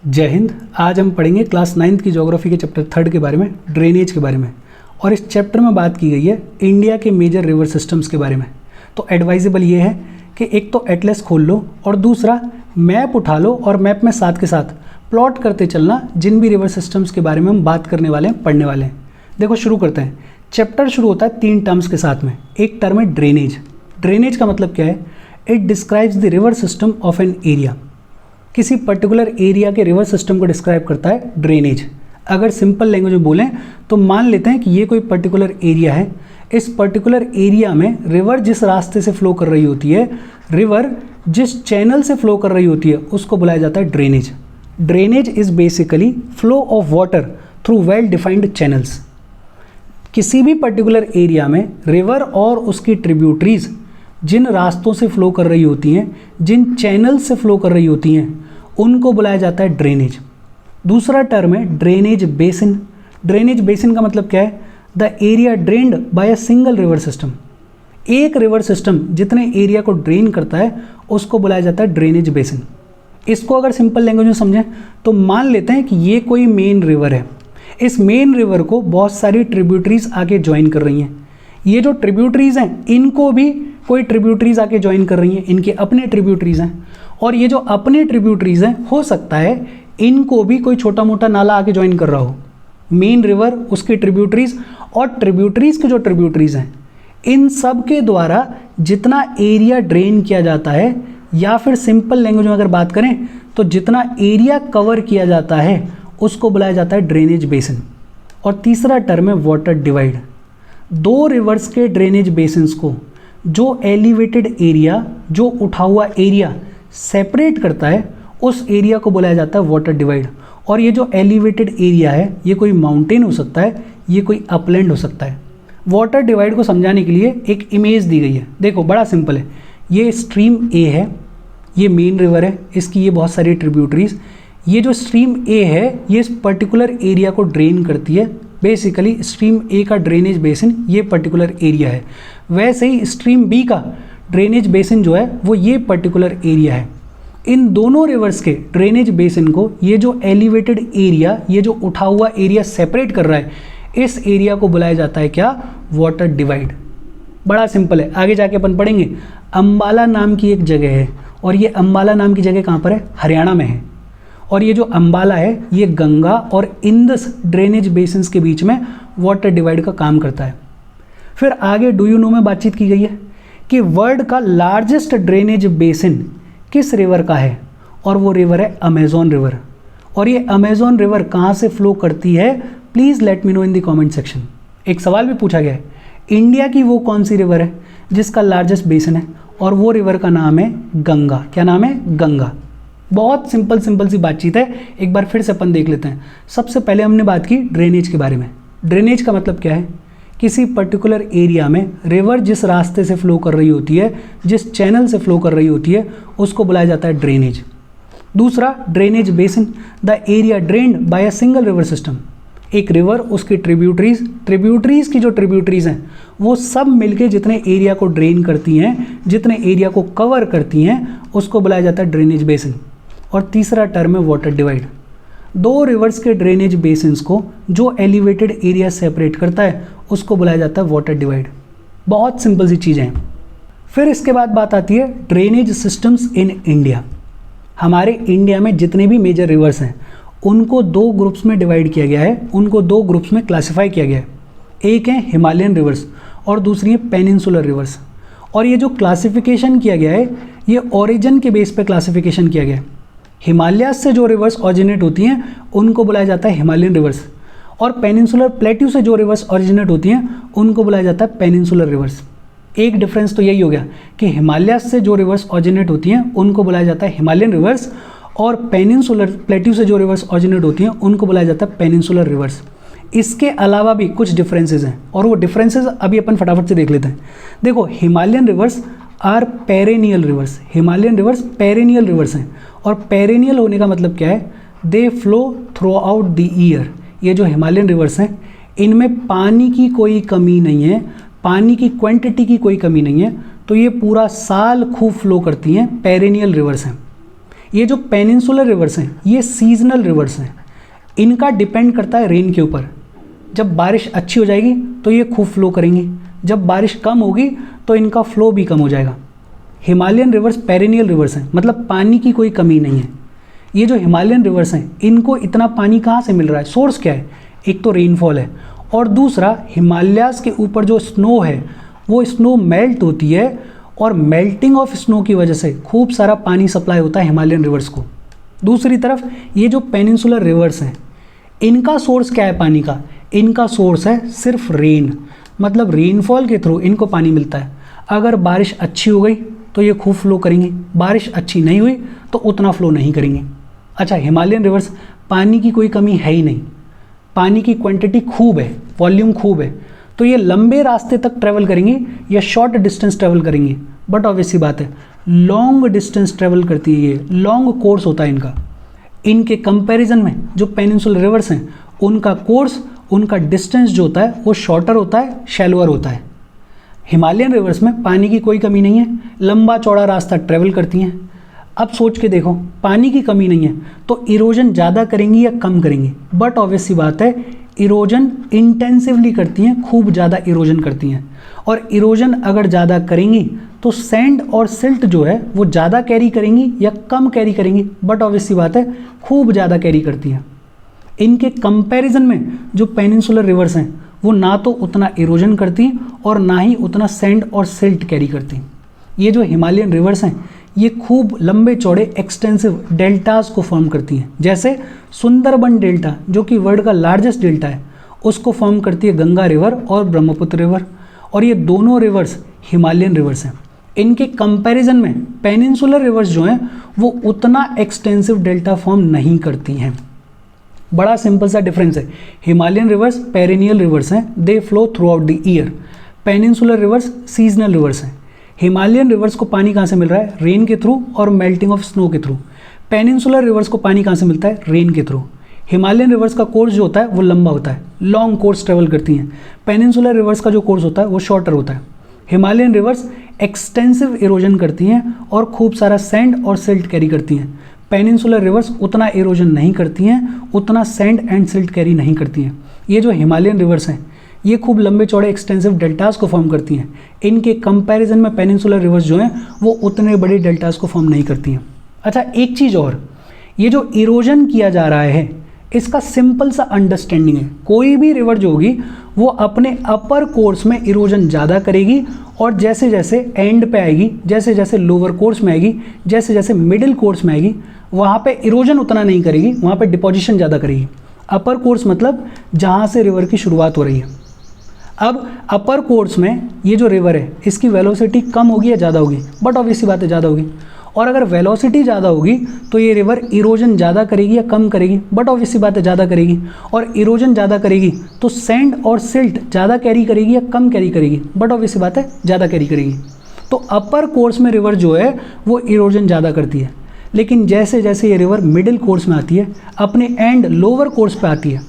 जय हिंद। आज हम पढ़ेंगे क्लास 9th की ज्योग्राफी के चैप्टर 3 के बारे में, ड्रेनेज के बारे में। और इस चैप्टर में बात की गई है इंडिया के मेजर रिवर सिस्टम्स के बारे में। तो एडवाइजेबल ये है कि एक तो एटलस खोल लो और दूसरा मैप उठा लो और मैप में साथ के साथ प्लॉट करते चलना जिन भी रिवर सिस्टम्स के बारे में हम बात करने वाले हैं, पढ़ने वाले हैं। देखो शुरू करते हैं। चैप्टर शुरू होता है 3 टर्म्स के साथ में। एक टर्म है ड्रेनेज। ड्रेनेज का मतलब क्या है? It describes the river system of an area. किसी पर्टिकुलर एरिया के रिवर सिस्टम को डिस्क्राइब करता है ड्रेनेज। अगर सिंपल लैंग्वेज में बोलें तो मान लेते हैं कि ये कोई पर्टिकुलर एरिया है। इस पर्टिकुलर एरिया में रिवर जिस रास्ते से फ्लो कर रही होती है, रिवर जिस चैनल से फ्लो कर रही होती है, उसको बुलाया जाता है drainage. Drainage is basically flow of water through well defined channels. किसी भी पर्टिकुलर एरिया में रिवर और उसकी ट्रिब्यूटरीज जिन रास्तों से फ्लो कर रही होती हैं, जिन चैनल्स से फ्लो कर रही होती हैं, उनको बुलाया जाता है ड्रेनेज। दूसरा टर्म है ड्रेनेज बेसिन। ड्रेनेज बेसिन का मतलब क्या है? The area drained by a single river system. एक रिवर सिस्टम जितने एरिया को ड्रेन करता है उसको बुलाया जाता है ड्रेनेज बेसिन। इसको अगर सिंपल लैंग्वेज में समझें तो मान लेते हैं कि ये कोई मेन रिवर है। इस मेन रिवर को बहुत सारी ट्रिब्यूटरीज आके ज्वाइन कर रही हैं। ये जो ट्रिब्यूटरीज हैं इनको भी कोई ट्रिब्यूटरीज आके ज्वाइन कर रही हैं, इनके अपने ट्रिब्यूटरीज हैं। और ये जो अपने ट्रिब्यूटरीज हैं, हो सकता है इनको भी कोई छोटा मोटा नाला आके ज्वाइन कर रहा हो। मेन रिवर, उसकी ट्रिब्यूटरीज और ट्रिब्यूटरीज के जो ट्रिब्यूटरीज हैं, इन सब के द्वारा जितना एरिया ड्रेन किया जाता है, या फिर सिंपल लैंग्वेज में अगर बात करें तो जितना एरिया कवर किया जाता है, उसको बुलाया जाता है ड्रेनेज बेसिन। और तीसरा टर्म है वाटर डिवाइड। दो रिवर्स के ड्रेनेज बेसिन्स को जो एलिवेटेड एरिया, जो उठा हुआ एरिया सेपरेट करता है, उस एरिया को बुलाया जाता है वाटर डिवाइड। और ये जो एलिवेटेड एरिया है, ये कोई माउंटेन हो सकता है, ये कोई अपलैंड हो सकता है। वाटर डिवाइड को समझाने के लिए एक इमेज दी गई है। देखो बड़ा सिंपल है। ये स्ट्रीम ए है, ये मेन रिवर है, इसकी ये बहुत सारी ट्रिब्यूटरीज। ये जो स्ट्रीम ए है ये इस पर्टिकुलर एरिया को ड्रेन करती है। बेसिकली स्ट्रीम ए का ड्रेनेज बेसिन ये पर्टिकुलर एरिया है। वैसे ही स्ट्रीम बी का ड्रेनेज बेसिन जो है वो ये पर्टिकुलर एरिया है। इन दोनों रिवर्स के ड्रेनेज बेसिन को ये जो एलिवेटेड एरिया, ये जो उठा हुआ एरिया सेपरेट कर रहा है, इस एरिया को बुलाया जाता है क्या? Water divide. बड़ा सिंपल है। आगे जाके अपन पढ़ेंगे। अंबाला नाम की एक जगह है, और ये अंबाला नाम की जगह कहाँ पर है? हरियाणा में है। और ये जो अंबाला है ये गंगा और इंदस ड्रेनेज बेसिन्स के बीच में वाटर डिवाइड का काम करता है। फिर आगे डू यू नो में बातचीत की गई है कि वर्ल्ड का लार्जेस्ट ड्रेनेज बेसिन किस रिवर का है, और वो रिवर है अमेजोन रिवर। और ये अमेजोन रिवर कहाँ से फ्लो करती है? Please let me know in the comment section. एक सवाल भी पूछा गया है, इंडिया की वो कौन सी रिवर है जिसका लार्जेस्ट बेसिन है, और वो रिवर का नाम है गंगा। क्या नाम है? गंगा। बहुत सिंपल सी बातचीत है। एक बार फिर से अपन देख लेते हैं। सबसे पहले हमने बात की ड्रेनेज के बारे में। ड्रेनेज का मतलब क्या है? किसी पर्टिकुलर एरिया में रिवर जिस रास्ते से फ्लो कर रही होती है, जिस चैनल से फ्लो कर रही होती है, उसको बुलाया जाता है ड्रेनेज। दूसरा drainage basin, the area drained by a single river system. एक रिवर, उसकी ट्रिब्यूटरीज की जो ट्रिब्यूटरीज हैं वो सब मिलके जितने एरिया को ड्रेन करती हैं, जितने एरिया को कवर करती हैं, उसको बुलाया जाता है ड्रेनेज बेसिन। और तीसरा टर्म है वाटर डिवाइड। दो रिवर्स के ड्रेनेज बेसिन्स को जो एलिवेटेड एरिया सेपरेट करता है, उसको बुलाया जाता है वाटर डिवाइड। बहुत सिंपल सी चीज़ें हैं। फिर इसके बाद बात आती है ड्रेनेज सिस्टम्स इन इंडिया। हमारे इंडिया में जितने भी मेजर रिवर्स हैं उनको दो ग्रुप्स में डिवाइड किया गया है, उनको दो ग्रुप्स में क्लासिफाई किया गया है। एक है हिमालयन रिवर्स और दूसरी है पेनिनसुलर रिवर्स। और ये जो क्लासिफिकेशन किया गया है ये ओरिजिन के बेस पे क्लासिफिकेशन किया गया है। हिमालय से जो रिवर्स ऑरिजिनेट होती हैं उनको बुलाया जाता है हिमालयन रिवर्स, और पेनिनसुलर प्लेट्यू से जो रिवर्स ऑरिजिनेट होती हैं उनको बुलाया जाता है पेनिनसुलर रिवर्स। एक डिफरेंस तो यही हो गया कि हिमालय से जो रिवर्स ऑरिजिनेट होती हैं उनको बुलाया जाता है हिमालयन रिवर्स, और पेनिनसुलर प्लेट्यू से जो रिवर्स ऑरिजिनेट होती हैं उनको बुलाया जाता है पेनिनसुलर रिवर्स। इसके अलावा भी कुछ डिफरेंसेस हैं, और वो डिफरेंसेस अभी अपन फटाफट से देख लेते हैं। देखो, Himalayan rivers are perennial rivers. Himalayan rivers perennial rivers हैं, और पेरेनियल होने का मतलब क्या है? They flow throughout the year. ये जो हिमालयन रिवर्स हैं इनमें पानी की कोई कमी नहीं है, पानी की क्वांटिटी की कोई कमी नहीं है, तो ये पूरा साल खूब फ्लो करती हैं, पेरेनियल रिवर्स हैं। ये जो पेनिनसुलर रिवर्स हैं ये सीजनल रिवर्स हैं, इनका डिपेंड करता है रेन के ऊपर। जब बारिश अच्छी हो जाएगी तो ये खूब फ्लो करेंगी, जब बारिश कम होगी तो इनका फ्लो भी कम हो जाएगा। हिमालयन रिवर्स पेरेनियल रिवर्स हैं, मतलब पानी की कोई कमी नहीं है। ये जो हिमालयन रिवर्स हैं इनको इतना पानी कहाँ से मिल रहा है, सोर्स क्या है? एक तो रेनफॉल है और दूसरा हिमालयाज़ के ऊपर जो स्नो है वो स्नो मेल्ट होती है और मेल्टिंग ऑफ स्नो की वजह से खूब सारा पानी सप्लाई होता है हिमालयन रिवर्स को। दूसरी तरफ ये जो पेनिनसुलर रिवर्स हैं इनका सोर्स क्या है पानी का? इनका सोर्स है सिर्फ रेन, मतलब रेनफॉल के थ्रू इनको पानी मिलता है। अगर बारिश अच्छी हो गई तो ये खूब फ्लो करेंगी, बारिश अच्छी नहीं हुई तो उतना फ्लो नहीं करेंगे। अच्छा, हिमालयन रिवर्स पानी की कोई कमी है ही नहीं, पानी की क्वांटिटी खूब है, वॉल्यूम खूब है, तो ये लंबे रास्ते तक ट्रैवल करेंगी या शॉर्ट डिस्टेंस ट्रैवल करेंगी? बट ऑब्वियस सी बात है लॉन्ग डिस्टेंस ट्रैवल करती है, ये लॉन्ग कोर्स होता है इनका। इनके कंपैरिजन में जो पेनिनसुलर रिवर्स हैं उनका कोर्स, उनका डिस्टेंस जो होता है वो शॉर्टर होता है, शैलोअर होता है। हिमालयन रिवर्स में पानी की कोई कमी नहीं है, लंबा चौड़ा रास्ता ट्रैवल करती हैं। अब सोच के देखो, पानी की कमी नहीं है तो इरोजन ज़्यादा करेंगी या कम करेंगी? बट ऑब्वियस सी बात है इरोजन इंटेंसिवली करती हैं, खूब ज़्यादा इरोजन करती हैं। और इरोजन अगर ज़्यादा करेंगी तो सैंड और सिल्ट जो है वो ज़्यादा कैरी करेंगी या कम कैरी करेंगी? बट ऑब्वियस सी बात है खूब ज़्यादा कैरी करती हैं। इनके कंपैरिजन में जो पेनिनसुलर रिवर्स हैं वो ना तो उतना इरोजन करती और ना ही उतना सैंड और सिल्ट कैरी करती। ये जो हिमालयन रिवर्स हैं ये खूब लंबे चौड़े एक्सटेंसिव डेल्टास को फॉर्म करती हैं। जैसे सुंदरबन डेल्टा जो कि वर्ल्ड का लार्जेस्ट डेल्टा है उसको फॉर्म करती है गंगा रिवर और ब्रह्मपुत्र रिवर, और ये दोनों रिवर्स हिमालयन रिवर्स हैं। इनके कंपैरिजन में पेनिनसुलर रिवर्स जो हैं वो उतना एक्सटेंसिव डेल्टा फॉर्म नहीं करती हैं। बड़ा सिंपल सा डिफरेंस है, हिमालयन रिवर्स पेरेनियल रिवर्स हैं, they flow throughout the year. Peninsular rivers seasonal rivers हैं। हिमालयन रिवर्स को पानी कहाँ से मिल रहा है? रेन के थ्रू और मेल्टिंग ऑफ स्नो के थ्रू। पेनिनसुलर रिवर्स को पानी कहाँ से मिलता है? रेन के थ्रू। हिमालयन रिवर्स का कोर्स जो होता है वो लंबा होता है, लॉन्ग कोर्स ट्रेवल करती हैं। पेनिनसुलर रिवर्स का जो कोर्स होता है वो शॉर्टर होता है। हिमालयन रिवर्स एक्सटेंसिव इरोजन करती हैं और खूब सारा सैंड और सिल्ट कैरी करती हैं। पेनिनसुलर रिवर्स उतना इरोजन नहीं करती हैं, उतना सैंड एंड सिल्ट कैरी नहीं करती हैं। ये जो हिमालयन रिवर्स हैं ये खूब लंबे चौड़े एक्सटेंसिव डेल्टास को फॉर्म करती हैं। इनके कंपैरिजन में पेनिनसुलर रिवर्स जो हैं वो उतने बड़े डेल्टास को फॉर्म नहीं करती हैं। अच्छा, एक चीज़ और, ये जो इरोजन किया जा रहा है इसका सिंपल सा अंडरस्टैंडिंग है। कोई भी रिवर जो होगी वो अपने अपर कोर्स में इरोजन ज़्यादा करेगी और जैसे जैसे एंड पे आएगी, जैसे जैसे लोअर कोर्स में आएगी, जैसे जैसे मिडिल कोर्स में आएगी, वहाँ पे इरोजन उतना नहीं करेगी, वहाँ पे डिपोजिशन ज़्यादा करेगी। अपर कोर्स मतलब जहाँ से रिवर की शुरुआत हो रही है। अब अपर कोर्स में ये जो रिवर है इसकी वेलोसिटी कम होगी या ज़्यादा होगी? बट ऑब्वियसली बात है ज़्यादा होगी। और अगर वेलोसिटी ज़्यादा होगी तो ये रिवर इरोजन ज़्यादा करेगी या कम करेगी? बट ऑब्वियसली बात है ज़्यादा करेगी। और इरोजन ज़्यादा करेगी तो सैंड और सिल्ट ज़्यादा कैरी करेगी या कम कैरी करेगी? बट ऑब्वियसली बात है ज़्यादा कैरी करेगी। तो अपर कोर्स में रिवर जो है वो इरोजन ज़्यादा करती है, लेकिन जैसे जैसे ये रिवर मिडिल कोर्स में आती है, अपने एंड लोअर कोर्स पे आती है,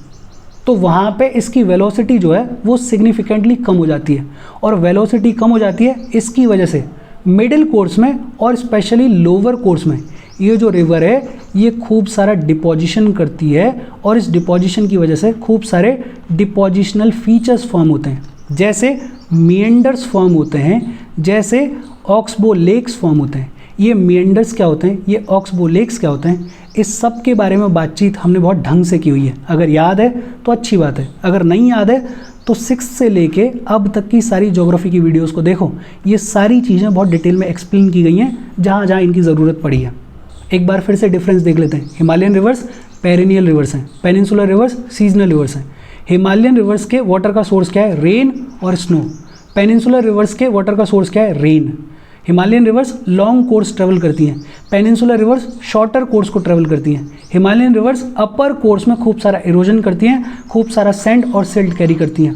तो वहाँ पे इसकी वेलोसिटी जो है वो सिग्निफिकेंटली कम हो जाती है। और वेलोसिटी कम हो जाती है इसकी वजह से मिडिल कोर्स में और स्पेशली लोअर कोर्स में ये जो रिवर है ये खूब सारा डिपोजिशन करती है और इस डिपोजिशन की वजह से खूब सारे डिपोजिशनल फीचर्स फॉर्म होते हैं, जैसे मिएंडर्स फॉर्म होते हैं, जैसे ऑक्सबो लेक्स फॉर्म होते हैं। ये मिएंडर्स क्या होते हैं, ये ऑक्सबो लेक्स क्या होते हैं, इस सब के बारे में बातचीत हमने बहुत ढंग से की हुई है। अगर याद है तो अच्छी बात है, अगर नहीं याद है तो 6 से लेके अब तक की सारी ज्योग्राफी की वीडियोस को देखो, ये सारी चीज़ें बहुत डिटेल में एक्सप्लेन की गई हैं जहाँ जहाँ इनकी ज़रूरत पड़ी है। एक बार फिर से डिफरेंस देख लेते हैं। हिमालयन रिवर्स पेरेनियल रिवर्स हैं, पेनिनसुलर रिवर्स सीजनल रिवर्स हैं। हिमालयन रिवर्स के वाटर का सोर्स क्या है? रेन और स्नो। पेनिनसुलर रिवर्स के वाटर का सोर्स क्या है? Rain. Himalayan reverse long course travel करती हैं, पेनिनसुलर रिवर्स शॉर्टर कोर्स को ट्रेवल करती हैं। हिमालयन रिवर्स अपर कोर्स में खूब सारा इरोजन करती हैं, खूब सारा सैंड और सिल्ट कैरी करती हैं।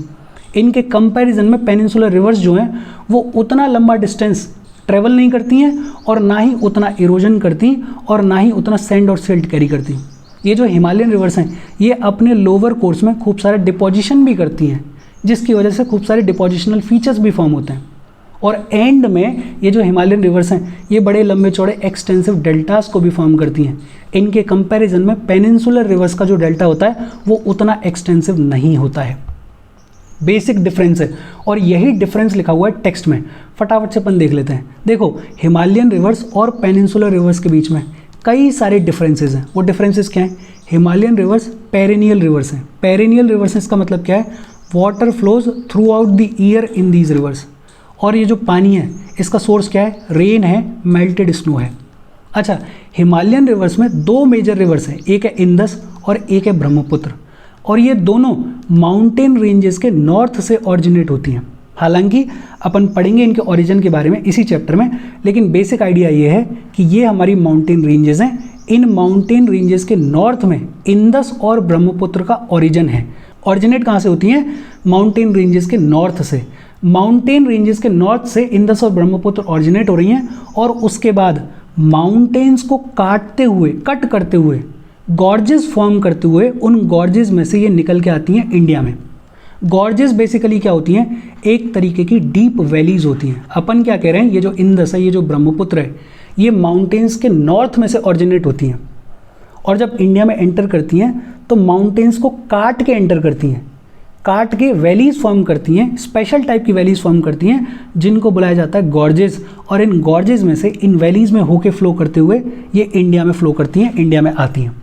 इनके कंपैरिजन में पेनिनसुलर रिवर्स जो हैं वो उतना लंबा डिस्टेंस ट्रेवल नहीं करती हैं और ना ही उतना इरोजन करती और ना ही उतना सैंड और सिल्ट कैरी करती। ये जो हिमालयन रिवर्स हैं ये अपने लोअर कोर्स में खूब सारा डिपोजिशन भी करती हैं, जिसकी वजह से खूब सारे डिपोजिशनल फीचर्स भी फॉर्म होते हैं। और एंड में ये जो हिमालयन रिवर्स हैं ये बड़े लंबे चौड़े एक्सटेंसिव डेल्टास को भी फॉर्म करती हैं। इनके कंपैरिजन में पेनिनसुलर रिवर्स का जो डेल्टा होता है वो उतना एक्सटेंसिव नहीं होता है। बेसिक डिफरेंस है और यही डिफरेंस लिखा हुआ है टेक्स्ट में, फटाफट से अपन देख लेते हैं। देखो हिमालयन रिवर्स और पेनिनसुलर रिवर्स के बीच में कई सारे डिफरेंसेस हैं। वो डिफरेंसेस क्या हैं? हिमालयन रिवर्स पेरेनियल रिवर्स हैं। पेरेनियल रिवर्स इसका मतलब क्या है? Water flows through out the year in these rivers. और ये जो पानी है इसका सोर्स क्या है? रेन है, मेल्टेड स्नो है। अच्छा, हिमालयन रिवर्स में दो मेजर रिवर्स हैं, एक है इंदस और एक है ब्रह्मपुत्र, और ये दोनों माउंटेन रेंजेस के नॉर्थ से ऑरिजिनेट होती हैं। हालांकि अपन पढ़ेंगे इनके ओरिजिन के बारे में इसी चैप्टर में, लेकिन बेसिक आइडिया ये है कि ये हमारी माउंटेन रेंजेस हैं। इन माउंटेन रेंजेस के नॉर्थ में इंदस और ब्रह्मपुत्र का ओरिजिन है। ऑरिजिनेट कहाँ से होती हैं? माउंटेन रेंजेस के नॉर्थ से। माउंटेन रेंजेस के नॉर्थ से इंदस और ब्रह्मपुत्र ऑरिजिनेट हो रही हैं और उसके बाद माउंटेन्स को काटते हुए, कट करते हुए, गॉर्जेस फॉर्म करते हुए उन गॉर्जेस में से ये निकल के आती हैं इंडिया में। गॉर्जेस बेसिकली क्या होती हैं? एक तरीके की डीप वैलीज होती हैं। अपन क्या कह रहे हैं, ये जो इंदस है, ये जो ब्रह्मपुत्र है, ये माउंटेन्स के नॉर्थ में से ऑरिजिनेट होती हैं और जब इंडिया में एंटर करती हैं तो माउंटेन्स को काट के एंटर करती हैं, काट के वैलीज फॉर्म करती हैं, स्पेशल टाइप की वैलीज फॉर्म करती हैं जिनको बुलाया जाता है गॉर्जेस। और इन गॉर्जेस में से, इन वैलीज में होके फ्लो करते हुए ये इंडिया में फ्लो करती हैं, इंडिया में आती हैं।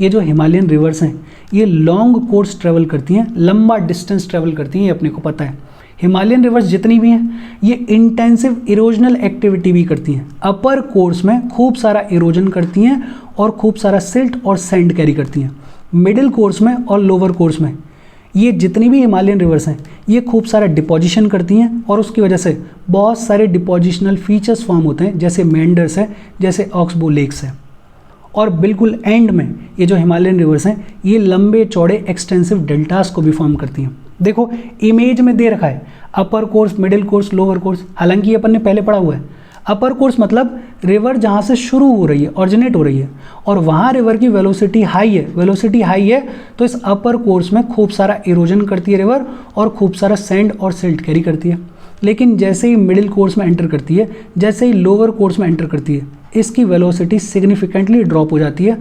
ये जो हिमालयन रिवर्स हैं ये लॉन्ग कोर्स ट्रेवल करती हैं, लंबा डिस्टेंस ट्रेवल करती हैं, ये अपने को पता है। हिमालयन रिवर्स जितनी भी हैं ये इंटेंसिव इरोजनल एक्टिविटी भी करती हैं। अपर कोर्स में खूब सारा इरोजन करती हैं और खूब सारा सिल्ट और सैंड कैरी करती हैं। मिडिल कोर्स में और लोअर कोर्स में ये जितनी भी हिमालयन रिवर्स हैं ये खूब सारा डिपोजिशन करती हैं और उसकी वजह से बहुत सारे डिपोजिशनल फीचर्स फॉर्म होते हैं, जैसे मेंडर्स है, जैसे ऑक्सबो लेक्स है। और बिल्कुल एंड में ये जो हिमालयन रिवर्स हैं ये लंबे चौड़े एक्सटेंसिव डेल्टास को भी फॉर्म करती हैं। देखो इमेज में दे रखा है upper course, middle course, lower course. हालांकि ये अपन ने पहले पढ़ा हुआ है। अपर कोर्स मतलब रिवर जहाँ से शुरू हो रही है, ऑरिजिनेट हो रही है, और वहाँ रिवर की वेलोसिटी हाई है। वेलोसिटी हाई है तो इस अपर कोर्स में खूब सारा इरोजन करती है रिवर और खूब सारा सैंड और सिल्ट कैरी करती है। लेकिन जैसे ही मिडिल कोर्स में एंटर करती है, जैसे ही लोअर कोर्स में एंटर करती है, इसकी वेलोसिटी सिग्निफिकेंटली ड्रॉप हो जाती है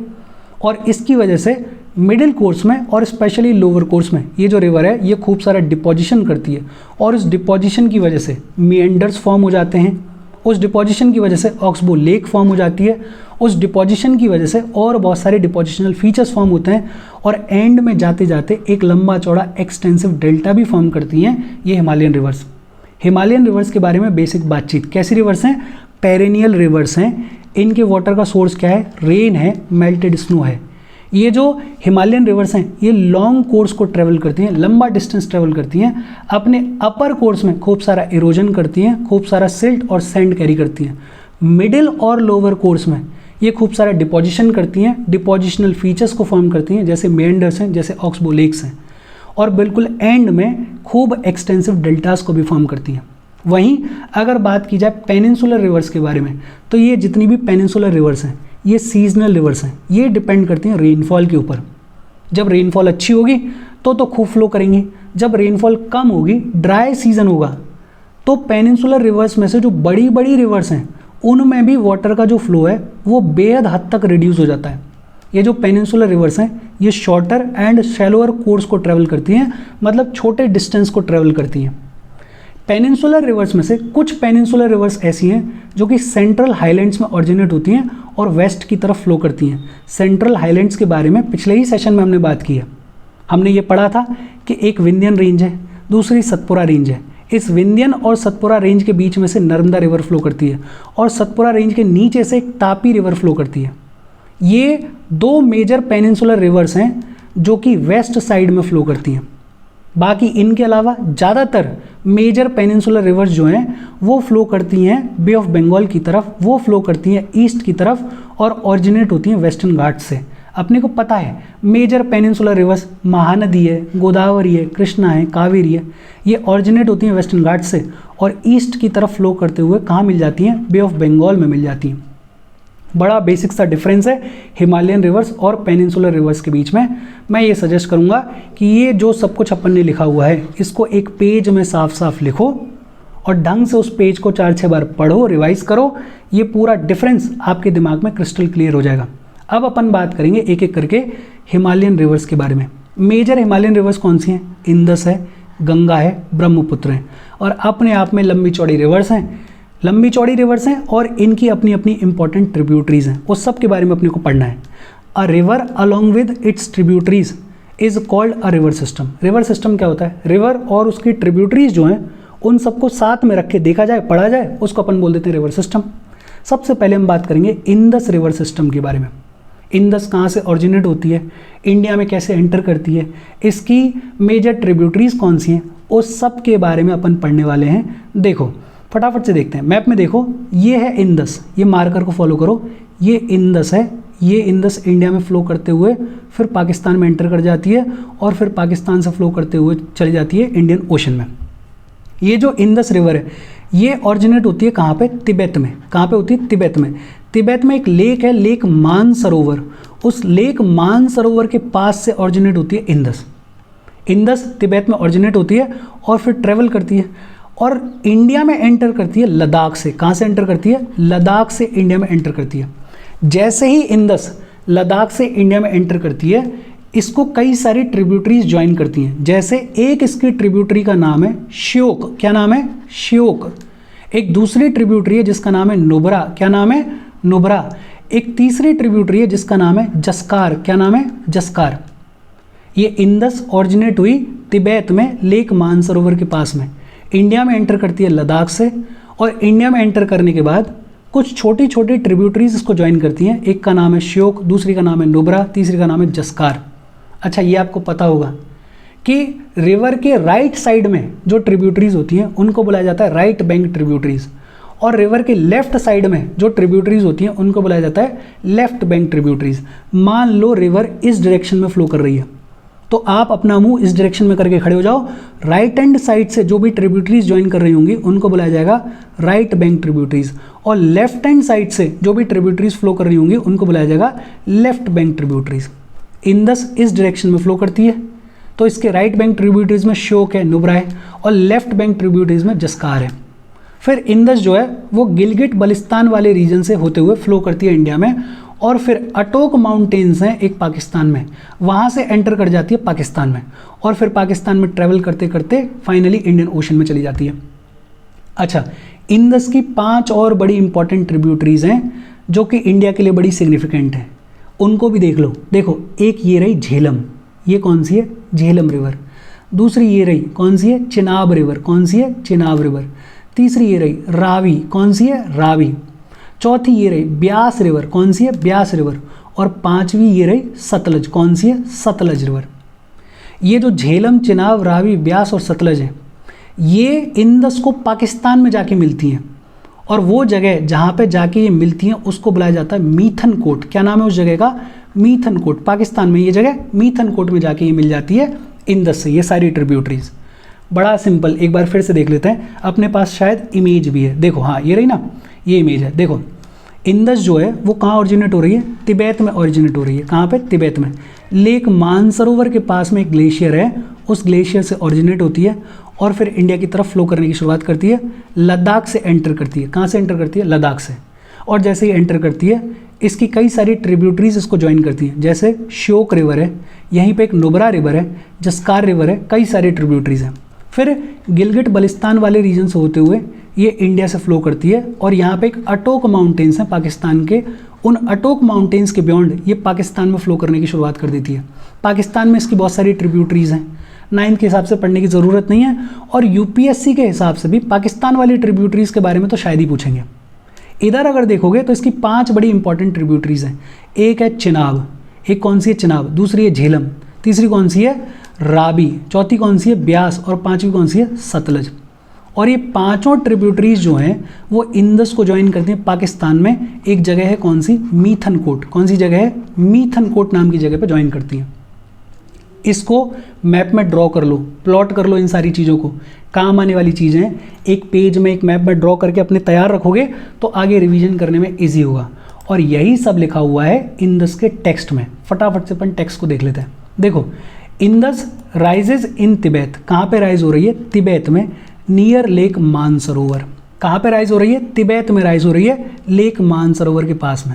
और इसकी वजह से मिडिल कोर्स में और स्पेशली लोअर कोर्स में ये जो रिवर है ये खूब सारा डिपोजिशन करती है और इस डिपोजिशन की वजह से मेंडर्स फॉर्म हो जाते हैं। उस डिपोजिशन की वजह से ऑक्सबो लेक फॉर्म हो जाती है। उस डिपोजिशन की वजह से और बहुत सारे डिपोजिशनल फीचर्स फॉर्म होते हैं और एंड में जाते जाते एक लंबा चौड़ा एक्सटेंसिव डेल्टा भी फॉर्म करती हैं ये हिमालयन रिवर्स। हिमालयन रिवर्स के बारे में बेसिक बातचीत। कैसी रिवर्स हैं? पेरेनियल रिवर्स हैं। इनके वाटर का सोर्स क्या है? रेन है, मेल्टेड स्नो है। ये जो हिमालयन रिवर्स हैं ये लॉन्ग कोर्स को ट्रेवल करती हैं, लंबा डिस्टेंस ट्रेवल करती हैं। अपने अपर कोर्स में खूब सारा इरोजन करती हैं, खूब सारा सिल्ट और सैंड कैरी करती हैं। मिडिल और लोअर कोर्स में ये खूब सारा डिपोजिशन करती हैं, डिपोजिशनल फीचर्स को फॉर्म करती हैं, जैसे मेंडर्स हैं, जैसे ऑक्सबो लेक्स हैं। और बिल्कुल एंड में खूब एक्सटेंसिव डेल्टास को भी फॉर्म करती हैं। वहीं अगर बात की जाए पेनिनसुलर रिवर्स के बारे में, तो ये जितनी भी पेनिनसुलर रिवर्स हैं ये सीजनल रिवर्स हैं। ये डिपेंड करती हैं रेनफॉल के ऊपर। जब रेनफॉल अच्छी होगी तो खूब फ्लो करेंगी। जब रेनफॉल कम होगी, ड्राई सीजन होगा, तो पेनिनसुलर रिवर्स में से जो बड़ी बड़ी रिवर्स हैं उनमें भी वाटर का जो फ्लो है वो बेहद हद तक रिड्यूस हो जाता है। ये जो पेनिनसुलर रिवर्स हैं ये शॉर्टर एंड शैलोअर कोर्स को ट्रेवल करती हैं, मतलब छोटे डिस्टेंस को ट्रेवल करती हैं। पेनिनसुलर रिवर्स में से कुछ पेनिनसुलर रिवर्स ऐसी हैं जो कि सेंट्रल हाईलैंड्स में ऑरिजिनेट होती हैं और वेस्ट की तरफ फ्लो करती हैं। सेंट्रल हाईलैंड्स के बारे में पिछले ही सेशन में हमने बात की है। हमने ये पढ़ा था कि एक विंध्यन रेंज है, दूसरी सतपुरा रेंज है। इस विंध्यन और सतपुरा रेंज के बीच में से नर्मदा रिवर फ्लो करती है और सतपुरा रेंज के नीचे से एक तापी रिवर फ्लो करती है। ये दो मेजर पेनिनसुलर रिवर्स हैं जो कि वेस्ट साइड में फ्लो करती हैं। बाकी इनके अलावा ज़्यादातर मेजर पेनिनसुलर रिवर्स जो हैं वो फ्लो करती हैं बे ऑफ बंगाल की तरफ, वो फ्लो करती हैं ईस्ट की तरफ और ऑरिजिनेट होती हैं वेस्टर्न घाट्स से। अपने को पता है मेजर पेनिनसुलर रिवर्स महानदी है, गोदावरी है, कृष्णा है, कावेरी है, ये ऑरिजिनेट होती हैं वेस्टर्न घाट्स से और ईस्ट की तरफ फ्लो करते हुए कहाँ मिल जाती हैं? बे ऑफ बंगाल में मिल जाती हैं। बड़ा बेसिक सा डिफरेंस है हिमालयन रिवर्स और पेनिनसुलर रिवर्स के बीच में। मैं ये सजेस्ट करूँगा कि ये जो सब कुछ अपन ने लिखा हुआ है इसको एक पेज में साफ साफ लिखो और ढंग से उस पेज को 4-6 बार पढ़ो, रिवाइज करो, ये पूरा डिफरेंस आपके दिमाग में क्रिस्टल क्लियर हो जाएगा। अब अपन बात करेंगे एक एक करके हिमालयन रिवर्स के बारे में। मेजर हिमालयन रिवर्स कौन सी हैं? इंदस है, गंगा है, ब्रह्मपुत्र है, और अपने आप में लंबी चौड़ी रिवर्स हैं, लंबी चौड़ी रिवर्स हैं और इनकी अपनी अपनी इंपॉर्टेंट ट्रिब्यूटरीज हैं। उस सब के बारे में अपने को पढ़ना है। A river along with its tributaries is called a river system. River system क्या होता है? रिवर और उसकी ट्रिब्यूटरीज जो हैं उन सबको साथ में रख के देखा जाए, पढ़ा जाए, उसको अपन बोल देते हैं रिवर सिस्टम। सबसे पहले हम बात करेंगे इंदस रिवर सिस्टम के बारे में। इंदस कहाँ से ऑरिजिनेट होती है, इंडिया में कैसे एंटर करती है, इसकी मेजर ट्रिब्यूटरीज कौन सी हैं, उस सब के बारे में अपन पढ़ने वाले हैं। देखो फटाफट से देखते हैं। मैप में देखो, ये है इंदस, ये मार्कर को फॉलो करो, ये इंदस है। ये इंदस इंडिया में फ्लो करते हुए फिर पाकिस्तान में एंटर कर जाती है और फिर पाकिस्तान से फ्लो करते हुए चली जाती है इंडियन ओशन में। ये जो इंदस रिवर है ये ऑरिजिनेट होती है कहाँ पे? तिब्बत में। कहाँ पे होती है? तिब्बत में। तिब्बत में एक लेक है, लेक मानसरोवर। उस लेक मानसरोवर के पास से ऑरिजिनेट होती है इंदस। इंदस तिब्बत में ऑरिजिनेट होती है और फिर ट्रेवल करती है और इंडिया में एंटर करती है लद्दाख से। कहाँ से एंटर करती है? लद्दाख से इंडिया में एंटर करती है। जैसे ही इंदस लद्दाख से इंडिया में एंटर करती है, इसको कई सारी ट्रिब्यूटरीज ज्वाइन करती हैं। जैसे एक इसकी ट्रिब्यूटरी का नाम है श्योक। क्या नाम है? श्योक। एक दूसरी ट्रिब्यूटरी है जिसका नाम है नुब्रा। क्या नाम है? नुब्रा। एक तीसरी ट्रिब्यूटरी है जिसका नाम है जस्कार। क्या नाम है? जस्कार। ये इंदस ऑरिजिनेट हुई तिब्बत में लेक मानसरोवर के पास में, इंडिया में एंटर करती है लद्दाख से, और इंडिया में एंटर करने के बाद कुछ छोटी छोटी ट्रिब्यूटरीज इसको ज्वाइन करती हैं। एक का नाम है श्योक, दूसरी का नाम है नुब्रा, तीसरी का नाम है जस्कार। अच्छा, ये आपको पता होगा कि रिवर के राइट साइड में जो ट्रिब्यूटरीज होती हैं उनको बुलाया जाता है राइट बैंक ट्रिब्यूटरीज, और रिवर के लेफ्ट साइड में जो ट्रिब्यूटरीज होती हैं उनको बुलाया जाता है लेफ्ट बैंक ट्रिब्यूटरीज। मान लो रिवर इस डायरेक्शन में फ्लो कर रही है तो आप अपना मुंह इस डायरेक्शन में करके खड़े हो जाओ। राइट हैंड साइड से जो भी ट्रिब्यूटरीज ज्वाइन कर रही होंगी उनको बुलाया जाएगा राइट बैंक ट्रिब्यूटरीज, और लेफ्ट हैंड साइड से जो भी ट्रिब्यूटरीज फ्लो कर रही होंगी उनको बुलाया जाएगा लेफ्ट बैंक ट्रिब्यूटरीज। इंदस इस डायरेक्शन में फ्लो करती है तो इसके राइट बैंक ट्रिब्यूटरीज में श्योक है, नुब्रा है, और लेफ्ट बैंक ट्रिब्यूटरीज में जस्कार है। फिर इंदस जो है वो गिलगिट बलिस्तान वाले रीजन से होते हुए फ्लो करती है इंडिया में, और फिर अटोक माउंटेन्स हैं एक पाकिस्तान में, वहाँ से एंटर कर जाती है पाकिस्तान में, और फिर पाकिस्तान में ट्रैवल करते करते फाइनली इंडियन ओशन में चली जाती है। अच्छा, इंदस की 5 और बड़ी इंपॉर्टेंट ट्रिब्यूटरीज हैं जो कि इंडिया के लिए बड़ी सिग्निफिकेंट हैं, उनको भी देख लो। देखो, एक ये रही झेलम, ये कौन सी है? झेलम रिवर। दूसरी ये रही कौन सी है? चिनाब रिवर। कौन सी है? चिनाब रिवर। तीसरी ये रही रावी। कौन सी है? रावी। चौथी ये रही ब्यास रिवर। कौन सी है? ब्यास रिवर। और पांचवी ये रही सतलज। कौन सी है? सतलज रिवर। ये जो झेलम, चिनाब, रावी, ब्यास और सतलज है, ये इंदस को पाकिस्तान में जाके मिलती हैं, और वो जगह जहाँ पे जाके ये मिलती हैं उसको बुलाया जाता है मीथन कोट। क्या नाम है उस जगह का? मीथन कोट। पाकिस्तान में ये जगह मीथन कोट में जाके ये मिल जाती है इंदस से, ये सारी ट्रिब्यूटरीज। बड़ा सिंपल, एक बार फिर से देख लेते हैं। अपने पास शायद इमेज भी है, देखो, हाँ ये रही ना, ये इमेज है। देखो, इंदस जो है वो कहाँ ऑरिजिनेट हो रही है? तिब्बत में ऑरिजिनेट हो रही है। कहाँ पे? तिब्बत में। लेक मानसरोवर के पास में एक ग्लेशियर है, उस ग्लेशियर से ऑरिजिनेट होती है और फिर इंडिया की तरफ फ्लो करने की शुरुआत करती है। लद्दाख से एंटर करती है। कहाँ से एंटर करती है? लद्दाख से। और जैसे ही एंटर करती है, इसकी कई सारी ट्रिब्यूटरीज इसको ज्वाइन करती हैं। जैसे श्योक रिवर है, यहीं पे एक नुब्रा रिवर है, जस्कार रिवर है, कई सारी ट्रिब्यूटरीज हैं। फिर गिलगिट बलिस्तान वाले रीजन से होते हुए ये इंडिया से फ्लो करती है, और यहाँ पे एक अटोक माउंटेन्स हैं पाकिस्तान के, उन अटोक माउंटेन्स के बियॉन्ड ये पाकिस्तान में फ्लो करने की शुरुआत कर देती है। पाकिस्तान में इसकी बहुत सारी ट्रिब्यूटरीज हैं, 9th के हिसाब से पढ़ने की ज़रूरत नहीं है, और यूपीएससी के हिसाब से भी पाकिस्तान वाली ट्रिब्यूटरीज के बारे में तो शायद ही पूछेंगे। इधर अगर देखोगे तो इसकी 5 बड़ी इंपॉर्टेंट ट्रिब्यूटरीज हैं। एक है चिनाब, एक कौन सी है? चिनाब। दूसरी है झेलम, तीसरी कौन सी है? रावी, चौथी कौन सी है? ब्यास, और पांचवी कौन सी है? सतलज। और ये पांचों ट्रिब्यूटरीज जो हैं वो इंदस को ज्वाइन करती हैं पाकिस्तान में। एक जगह है कौन सी? मीथन कोट। कौन सी जगह है? मीथन कोट नाम की जगह पे ज्वाइन करती हैं। इसको मैप में ड्रॉ कर लो, प्लॉट कर लो, इन सारी चीज़ों को, काम आने वाली चीज़ें हैं। एक पेज में एक मैप में ड्रॉ करके अपने तैयार रखोगे तो आगे रिवीजन करने में ईजी होगा। और यही सब लिखा हुआ है इंदस के टेक्स्ट में। फटाफट से अपन टेक्स्ट को देख लेते हैं। देखो, इंदस राइजेज इन तिब्बत। कहाँ पे राइज हो रही है? तिब्बत में। Near lake Mansarovar. कहाँ पे राइज हो रही है? तिब्बत में राइज हो रही है, लेक मानसरोवर के पास में।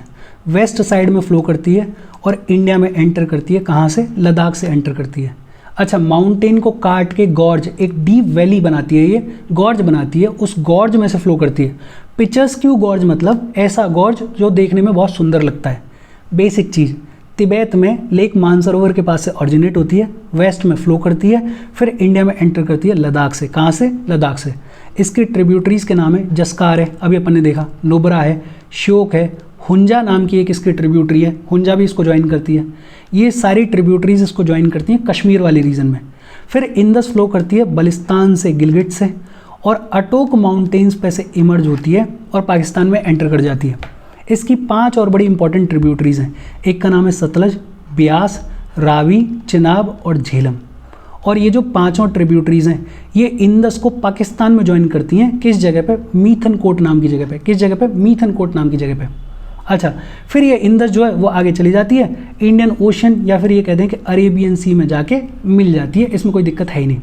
वेस्ट साइड में फ्लो करती है और इंडिया में एंटर करती है। कहाँ से? लद्दाख से एंटर करती है। अच्छा, माउंटेन को काट के गॉर्ज, एक डीप वैली बनाती है, ये गॉर्ज बनाती है, उस गॉर्ज में से फ्लो करती है। पिक्चर्स क्यों गॉर्ज? मतलब ऐसा गॉर्ज जो देखने में बहुत सुंदर लगता है। बेसिक चीज़, तिब्बत में लेक मानसरोवर के पास से ऑरिजिनेट होती है, वेस्ट में फ्लो करती है, फिर इंडिया में एंटर करती है लद्दाख से। कहाँ से? लद्दाख से। इसकी ट्रिब्यूटरीज के नाम है जस्कार है, अभी अपन ने देखा, नुब्रा है, श्योक है, हुंजा नाम की एक इसकी ट्रिब्यूटरी है, हुंजा भी इसको ज्वाइन करती है। ये सारी ट्रिब्यूटरीज इसको ज्वाइन करती हैं कश्मीर वाली रीजन में। फिर इंदस फ्लो करती है बलिस्तान से, गिलगिट से, और अटोक माउंटेन्स पे से इमर्ज होती है और पाकिस्तान में एंटर कर जाती है। इसकी 5 और बड़ी इंपॉर्टेंट ट्रिब्यूटरीज हैं। एक का नाम है सतलज, ब्यास, रावी, चिनाब और झेलम। और ये जो 5 ट्रिब्यूटरीज हैं ये इंदस को पाकिस्तान में ज्वाइन करती हैं। किस जगह पे? मीथनकोट नाम की जगह पे। किस जगह पे? मीथनकोट नाम की जगह पे। अच्छा, फिर ये इंदस जो है वो आगे चली जाती है इंडियन ओशन, या फिर ये कहते हैं कि अरेबियन सी में जाके मिल जाती है। इसमें कोई दिक्कत है ही नहीं।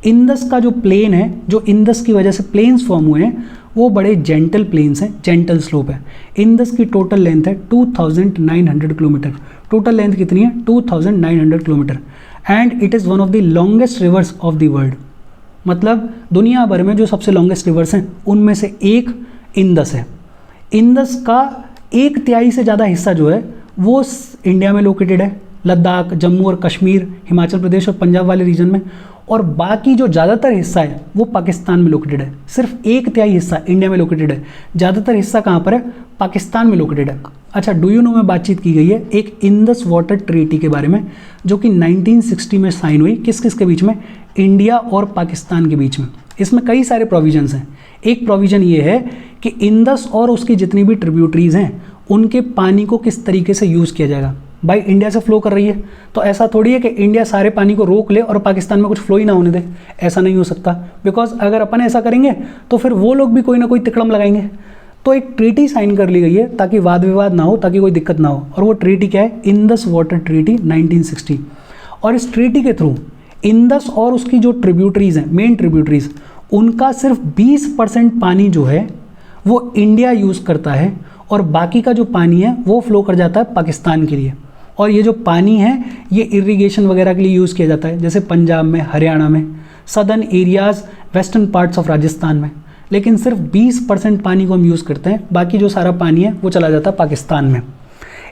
इंदस का जो प्लेन है, जो इंदस की वजह से प्लेन्स फॉर्म हुए हैं, वो बड़े जेंटल प्लेन्स हैं, जेंटल स्लोप है। इंदस की टोटल लेंथ है 2900 किलोमीटर। टोटल लेंथ कितनी है? 2900 kilometre. And it is one of the longest reverse of the world. मतलब दुनिया भर में जो सबसे लॉन्गेस्ट रिवर्स हैं उनमें से एक इंदस है। इंदस का 1/3 से ज़्यादा हिस्सा जो है वो इंडिया में लोकेटेड है, लद्दाख, जम्मू और कश्मीर, हिमाचल प्रदेश और पंजाब वाले रीजन में, और बाकी जो ज़्यादातर हिस्सा है वो पाकिस्तान में लोकेटेड है। सिर्फ 1/3 हिस्सा इंडिया में लोकेटेड है, ज़्यादातर हिस्सा कहाँ पर है? पाकिस्तान में लोकेटेड है। अच्छा, डू यू नो में बातचीत की गई है एक इंदस वाटर ट्रीटी के बारे में, जो कि 1960 में साइन हुई। किस किस के बीच में? इंडिया और पाकिस्तान के बीच में। इसमें कई सारे प्रोविजंस हैं। एक प्रोविज़न ये है कि इंदस और उसकी जितनी भी ट्रिब्यूटरीज हैं उनके पानी को किस तरीके से यूज़ किया जाएगा। भाई इंडिया से फ्लो कर रही है तो ऐसा थोड़ी है कि इंडिया सारे पानी को रोक ले और पाकिस्तान में कुछ फ्लो ही ना होने दे। ऐसा नहीं हो सकता, बिकॉज अगर अपन ऐसा करेंगे तो फिर वो लोग भी कोई ना कोई तिकड़म लगाएंगे। तो एक ट्रीटी साइन कर ली गई है ताकि वाद विवाद ना हो, ताकि कोई दिक्कत ना हो। और वो ट्रीटी क्या है? Indus water treaty 1960। और इस ट्रीटी के थ्रू इंदस और उसकी जो ट्रिब्यूटरीज हैं, मेन ट्रिब्यूटरीज, उनका सिर्फ 20% पानी जो है वो इंडिया यूज़ करता है और बाकी का जो पानी है वो फ्लो कर जाता है पाकिस्तान के लिए। और ये जो पानी है ये इरिगेशन वगैरह के लिए यूज़ किया जाता है, जैसे पंजाब में, हरियाणा में, southern areas, western parts of Rajasthan में। लेकिन सिर्फ 20% पानी को हम यूज़ करते हैं, बाकी जो सारा पानी है वो चला जाता है पाकिस्तान में।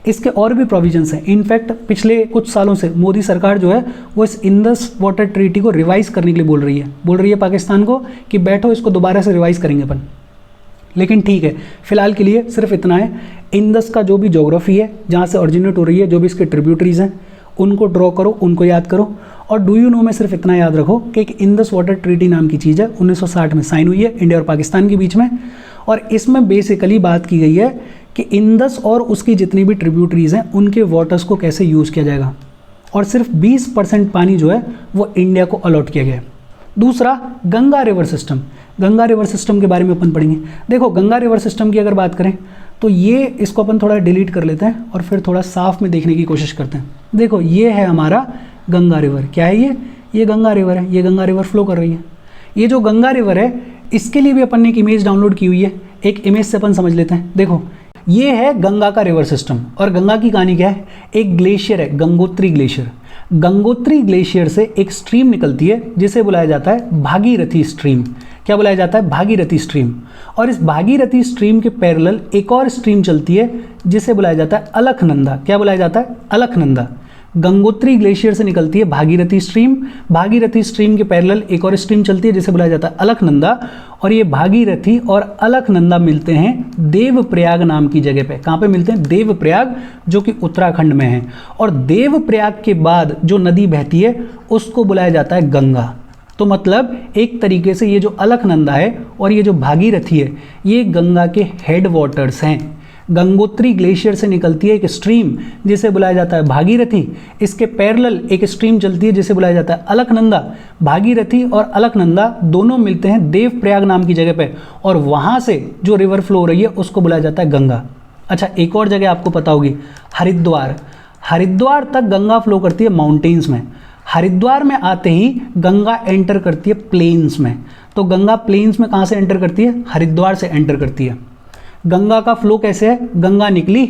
इसके और भी प्रोविजंस हैं। इनफैक्ट पिछले कुछ सालों से मोदी सरकार जो है वो इस इंदस वाटर ट्रीटी को रिवाइज़ करने के लिए बोल रही है पाकिस्तान को कि बैठो इसको दोबारा से रिवाइज़ करेंगे अपन। लेकिन ठीक है, फिलहाल के लिए सिर्फ इतना है। इंदस का जो भी ज्योग्राफी है, जहाँ से ओरिजिनेट हो रही है, जो भी इसके ट्रिब्यूटरीज हैं, उनको ड्रॉ करो, उनको याद करो। और डू यू नो में सिर्फ इतना याद रखो कि एक इंदस वाटर ट्रीटी नाम की चीज़ है, 1960 में साइन हुई है इंडिया और पाकिस्तान के बीच में। और इसमें बेसिकली बात की गई है कि इंदस और उसकी जितनी भी ट्रिब्यूटरीज हैं उनके वाटर्स को कैसे यूज़ किया जाएगा। और सिर्फ 20% पानी जो है वो इंडिया को अलॉट किया गया है। दूसरा, Ganga river system. Ganga river system के बारे में अपन पढ़ेंगे। देखो, गंगा रिवर सिस्टम की अगर बात करें तो ये, इसको अपन थोड़ा डिलीट कर लेते हैं और फिर थोड़ा साफ में देखने की कोशिश करते हैं। देखो, ये है हमारा गंगा रिवर। क्या है ये गंगा रिवर है। ये गंगा रिवर फ्लो कर रही है। ये जो गंगा रिवर है इसके लिए भी अपन ने एक इमेज डाउनलोड की हुई है। एक इमेज से अपन समझ लेते हैं। देखो, ये है गंगा का रिवर सिस्टम। और गंगा की कहानी क्या है? एक ग्लेशियर है, गंगोत्री ग्लेशियर। गंगोत्री ग्लेशियर से एक स्ट्रीम निकलती है जिसे बुलाया जाता है भागीरथी स्ट्रीम। क्या बुलाया जाता है? भागीरथी स्ट्रीम। और इस भागीरथी स्ट्रीम के पैरेलल एक और स्ट्रीम चलती है जिसे बुलाया जाता है अलकनंदा। क्या बुलाया जाता है? अलकनंदा। गंगोत्री ग्लेशियर से निकलती है भागीरथी स्ट्रीम। भागीरथी स्ट्रीम के पैरेलल एक और स्ट्रीम चलती है जिसे बुलाया जाता है अलकनंदा। और ये भागीरथी और अलकनंदा मिलते हैं देवप्रयाग नाम की जगह पे। कहाँ पे मिलते हैं? देवप्रयाग, जो कि उत्तराखंड में है। और देवप्रयाग के बाद जो नदी बहती है उसको बुलाया जाता है गंगा। तो मतलब एक तरीके से ये जो अलकनंदा है और ये जो भागीरथी है ये गंगा के हेड वाटर्स हैं। गंगोत्री ग्लेशियर से निकलती है एक स्ट्रीम जिसे बुलाया जाता है भागीरथी। इसके पैरेलल एक स्ट्रीम चलती है जिसे बुलाया जाता है अलकनंदा। भागीरथी और अलकनंदा दोनों मिलते हैं देवप्रयाग नाम की जगह पे और वहाँ से जो रिवर फ्लो हो रही है उसको बुलाया जाता है गंगा। अच्छा, एक और जगह आपको पता होगी, हरिद्वार। हरिद्वार तक गंगा फ्लो करती है माउंटेन्स में। हरिद्वार में आते ही गंगा एंटर करती है प्लेन्स में। तो तो गंगा प्लेन्स में कहाँ से एंटर करती है? हरिद्वार से एंटर करती है। गंगा का फ्लो कैसे है? गंगा निकली,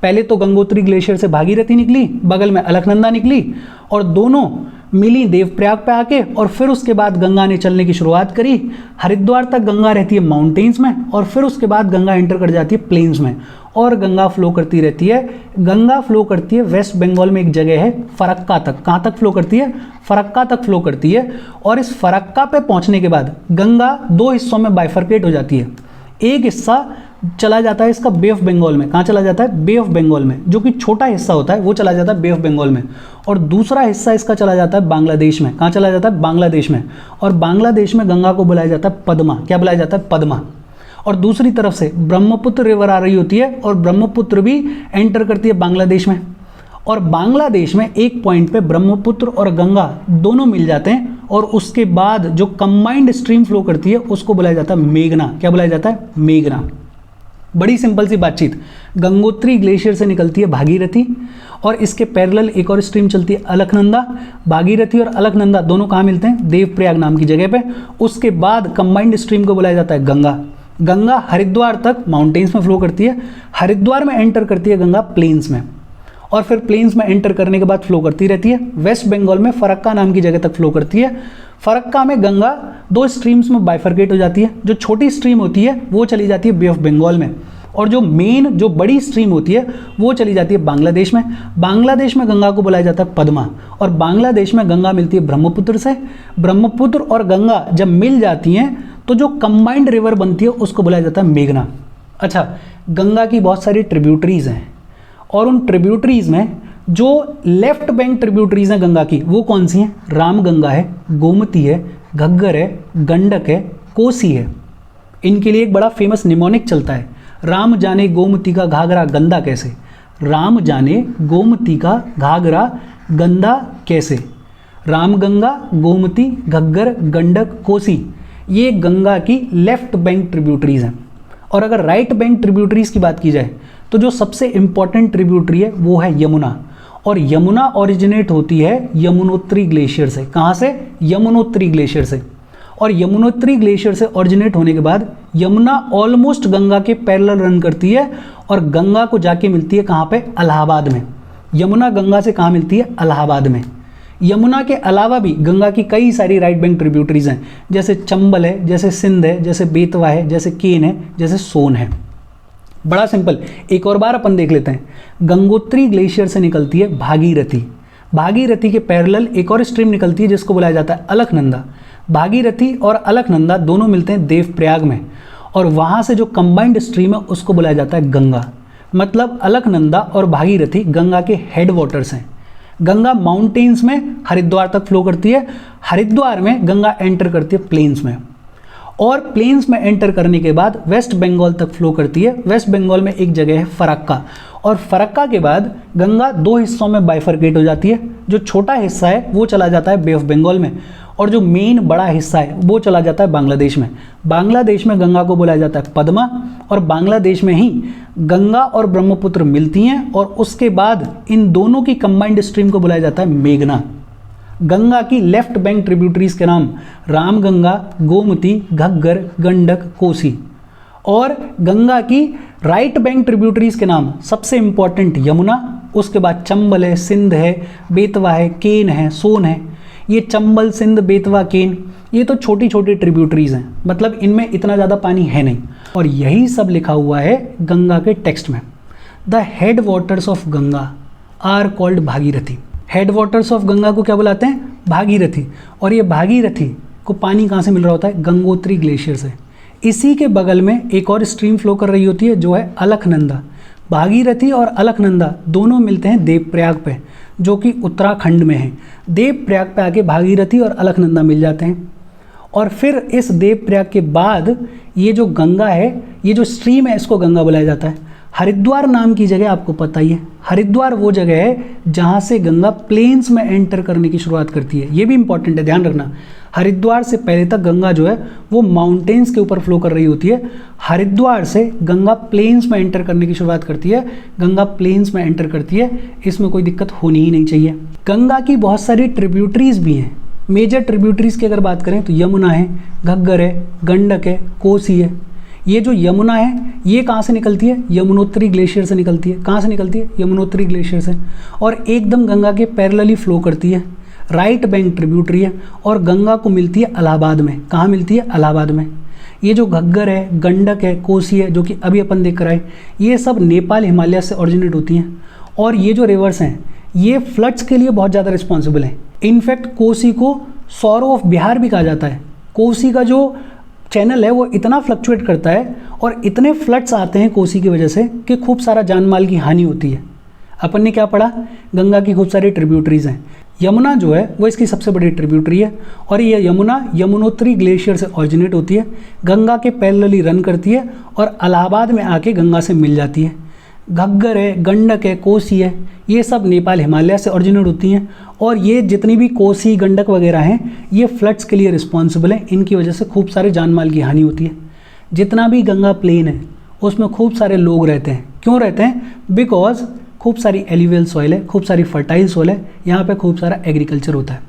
पहले तो गंगोत्री ग्लेशियर से भागीरथी निकली, बगल में अलकनंदा निकली और दोनों मिली देवप्रयाग पे आके, और फिर उसके बाद गंगा ने चलने की शुरुआत करी। हरिद्वार तक गंगा रहती है माउंटेन्स में और फिर उसके बाद गंगा एंटर कर जाती है प्लेन्स में और गंगा फ्लो करती रहती है। गंगा फ्लो करती है वेस्ट बंगाल में एक जगह है फरक्का तक। कहाँ तक फ्लो करती है? फरक्का तक फ्लो करती है। और इस फरक्का पे पहुंचने के बाद गंगा दो हिस्सों में बाइफरकेट हो जाती है। एक हिस्सा चला जाता है इसका बे ऑफ बंगाल में। कहाँ चला जाता है? बे ऑफ बंगाल में, जो कि छोटा हिस्सा होता है वो चला जाता है बे ऑफ बंगाल में। और दूसरा हिस्सा इसका चला जाता है बांग्लादेश में। कहाँ चला जाता है? बांग्लादेश में। और बांग्लादेश में गंगा को बुलाया जाता है पद्मा। क्या बुलाया जाता है? पद्मा। और दूसरी तरफ से ब्रह्मपुत्र रिवर आ रही होती है और ब्रह्मपुत्र भी एंटर करती है बांग्लादेश में। और बांग्लादेश में एक पॉइंट पे ब्रह्मपुत्र और गंगा दोनों मिल जाते हैं और उसके बाद जो कंबाइंड स्ट्रीम फ्लो करती है उसको बुलाया जाता है मेघना। क्या बुलाया जाता है? मेघना। बड़ी सिंपल सी बातचीत। गंगोत्री ग्लेशियर से निकलती है भागीरथी और इसके पैरेलल एक और स्ट्रीम चलती है अलकनंदा। भागीरथी और अलकनंदा दोनों कहाँ मिलते हैं? देवप्रयाग नाम की जगह पे। उसके बाद कंबाइंड स्ट्रीम को बुलाया जाता है गंगा। गंगा हरिद्वार तक माउंटेन्स में फ्लो करती है। हरिद्वार में एंटर करती है गंगा प्लेन्स में और फिर प्लेन्स में एंटर करने के बाद फ्लो करती रहती है। वेस्ट बंगाल में फरक्का नाम की जगह तक फ्लो करती है। फरक्का में गंगा दो स्ट्रीम्स में बाइफरकेट हो जाती है। जो छोटी स्ट्रीम होती है वो चली जाती है बे ऑफ बंगाल में और जो मेन जो बड़ी स्ट्रीम होती है वो चली जाती है बांग्लादेश में। बांग्लादेश में गंगा को बुलाया जाता है पद्मा और बांग्लादेश में गंगा मिलती है ब्रह्मपुत्र से। ब्रह्मपुत्र और गंगा जब मिल जाती हैं तो जो कंबाइंड रिवर बनती है उसको बुलाया जाता है मेघना। अच्छा, गंगा की बहुत सारी ट्रिब्यूटरीज हैं और उन ट्रिब्यूटरीज में जो लेफ्ट बैंक ट्रिब्यूटरीज हैं गंगा की वो कौन सी हैं? राम गंगा है, गोमती है, घग्गर है, गंडक है, कोसी है। इनके लिए एक बड़ा फेमस निमोनिक चलता है, राम जाने गोमती का घाघरा गंदा कैसे। राम जाने गोमती का घाघरा गंदा कैसे। राम गंगा, गोमती, घग्गर, गंडक, कोसी, ये गंगा की लेफ्ट बैंक ट्रिब्यूटरीज हैं। और अगर राइट बैंक ट्रिब्यूटरीज की बात की जाए तो जो सबसे इंपॉर्टेंट ट्रिब्यूटरी है वो है यमुना। और यमुना ओरिजिनेट होती है यमुनोत्री ग्लेशियर से। कहाँ से? यमुनोत्री ग्लेशियर से। और यमुनोत्री ग्लेशियर से ओरिजिनेट होने के बाद यमुना ऑलमोस्ट गंगा के पैरेलल रन करती है और गंगा को जाके मिलती है कहाँ पे? इलाहाबाद में। यमुना गंगा से कहाँ मिलती है? इलाहाबाद में। यमुना के अलावा भी गंगा की कई सारी राइट बैंक ट्रिब्यूटरीज हैं, जैसे चंबल है, जैसे सिंध है, जैसे बेतवा है, जैसे केन है, जैसे सोन है। बड़ा सिंपल, एक और बार अपन देख लेते हैं। गंगोत्री ग्लेशियर से निकलती है भागीरथी। भागीरथी के पैरेलल एक और स्ट्रीम निकलती है जिसको बुलाया जाता है अलकनंदा। भागीरथी और अलकनंदा दोनों मिलते हैं देवप्रयाग में और वहाँ से जो कंबाइंड स्ट्रीम है उसको बुलाया जाता है गंगा। मतलब अलकनंदा और भागीरथी गंगा के हेड वाटर्स हैं। गंगा माउंटेन्स में हरिद्वार तक फ्लो करती है। हरिद्वार में गंगा एंटर करती है प्लेन्स में और प्लेन्स में एंटर करने के बाद वेस्ट बंगाल तक फ्लो करती है। वेस्ट बंगाल में एक जगह है फरक्का और फरक्का के बाद गंगा दो हिस्सों में बाइफरकेट हो जाती है। जो छोटा हिस्सा है वो चला जाता है बे ऑफ बंगाल में और जो मेन बड़ा हिस्सा है वो चला जाता है बांग्लादेश में। बांग्लादेश में गंगा को बुलाया जाता है पद्मा और बांग्लादेश में ही गंगा और ब्रह्मपुत्र मिलती हैं और उसके बाद इन दोनों की कंबाइंड स्ट्रीम को बुलाया जाता है मेघना। गंगा की लेफ्ट बैंक ट्रिब्यूटरीज के नाम रामगंगा, गोमती, घग्गर, गंडक, कोसी और गंगा की राइट बैंक ट्रिब्यूटरीज के नाम सबसे इंपॉर्टेंट यमुना, उसके बाद चंबल है, सिंध है, बेतवा है, केन है, सोन है। ये चंबल, सिंध, बेतवा, केन ये तो छोटी छोटी ट्रिब्यूटरीज हैं, मतलब इनमें इतना ज़्यादा पानी है नहीं। और यही सब लिखा हुआ है गंगा के टेक्स्ट में। The headwaters of Ganga are called Bhagirathi. Headwaters of Ganga को क्या बुलाते हैं? भागीरथी। और ये भागीरथी को पानी कहाँ से मिल रहा होता है? गंगोत्री ग्लेशियर से। इसी के बगल में एक और स्ट्रीम फ्लो कर रही होती है जो है अलकनंदा। भागीरथी और अलकनंदा दोनों मिलते हैं देवप्रयाग पे, जो कि उत्तराखंड में है। देवप्रयाग पे आके भागीरथी और अलकनंदा मिल जाते हैं और फिर इस देवप्रयाग के बाद ये जो गंगा है, ये जो स्ट्रीम है, इसको गंगा बुलाया जाता है। हरिद्वार नाम की जगह आपको पता ही है, हरिद्वार वो जगह है जहाँ से गंगा प्लेन्स में एंटर करने की शुरुआत करती है। ये भी इंपॉर्टेंट है, ध्यान रखना। हरिद्वार से पहले तक गंगा जो है वो माउंटेन्स के ऊपर फ्लो कर रही होती है। हरिद्वार से गंगा प्लेन्स में एंटर करने की शुरुआत करती है। गंगा प्लेन्स में एंटर करती है, इसमें कोई दिक्कत होनी ही नहीं चाहिए। गंगा की बहुत सारी ट्रिब्यूटरीज भी हैं मेजर ट्रिब्यूटरीज की अगर बात करें तो यमुना है, घग्गर है, गंडक है, कोसी है। ये जो यमुना है ये कहाँ से निकलती है? यमुनोत्री ग्लेशियर से निकलती है। कहाँ से निकलती है? यमुनोत्री ग्लेशियर से, और एकदम गंगा के पैरेलली फ्लो करती है। राइट बैंक ट्रिब्यूटरी है और गंगा को मिलती है इलाहाबाद में। कहाँ मिलती है? इलाहाबाद में। ये जो घग्गर है, गंडक है, कोसी है, जो कि अभी अपन देख कर आए, ये सब नेपाल हिमालय से ओरिजिनेट होती हैं। और ये जो रिवर्स हैं ये फ्लड्स के लिए बहुत ज़्यादा रिस्पॉन्सिबल हैं। इनफैक्ट कोसी को सौरो ऑफ बिहार भी कहा जाता है। कोसी का जो चैनल है वो इतना फ्लक्चुएट करता है और इतने फ्लड्स आते हैं कोसी की वजह से कि खूब सारा जान माल की हानि होती है। अपन ने क्या पढ़ा? गंगा की खूब सारी ट्रिब्यूटरीज हैं। यमुना जो है वो इसकी सबसे बड़ी ट्रिब्यूटरी है और ये यमुना यमुनोत्री ग्लेशियर से ऑरिजिनेट होती है, गंगा के पैरेलली रन करती है और इलाहाबाद में आके गंगा से मिल जाती है। घग्गर है, गंडक है, कोसी है, ये सब नेपाल हिमालय से ऑरिजिनेट होती हैं और ये जितनी भी कोसी, गंडक वगैरह हैं ये फ्लड्स के लिए रिस्पॉन्सिबल हैं। इनकी वजह से खूब सारे जान माल की हानि होती है। जितना भी गंगा प्लेन है उसमें खूब सारे लोग रहते हैं। क्यों रहते हैं? बिकॉज खूब सारी एलिवियल सॉइल है, खूब सारी फर्टाइल सॉइल है, यहाँ पे खूब सारा एग्रीकल्चर होता है।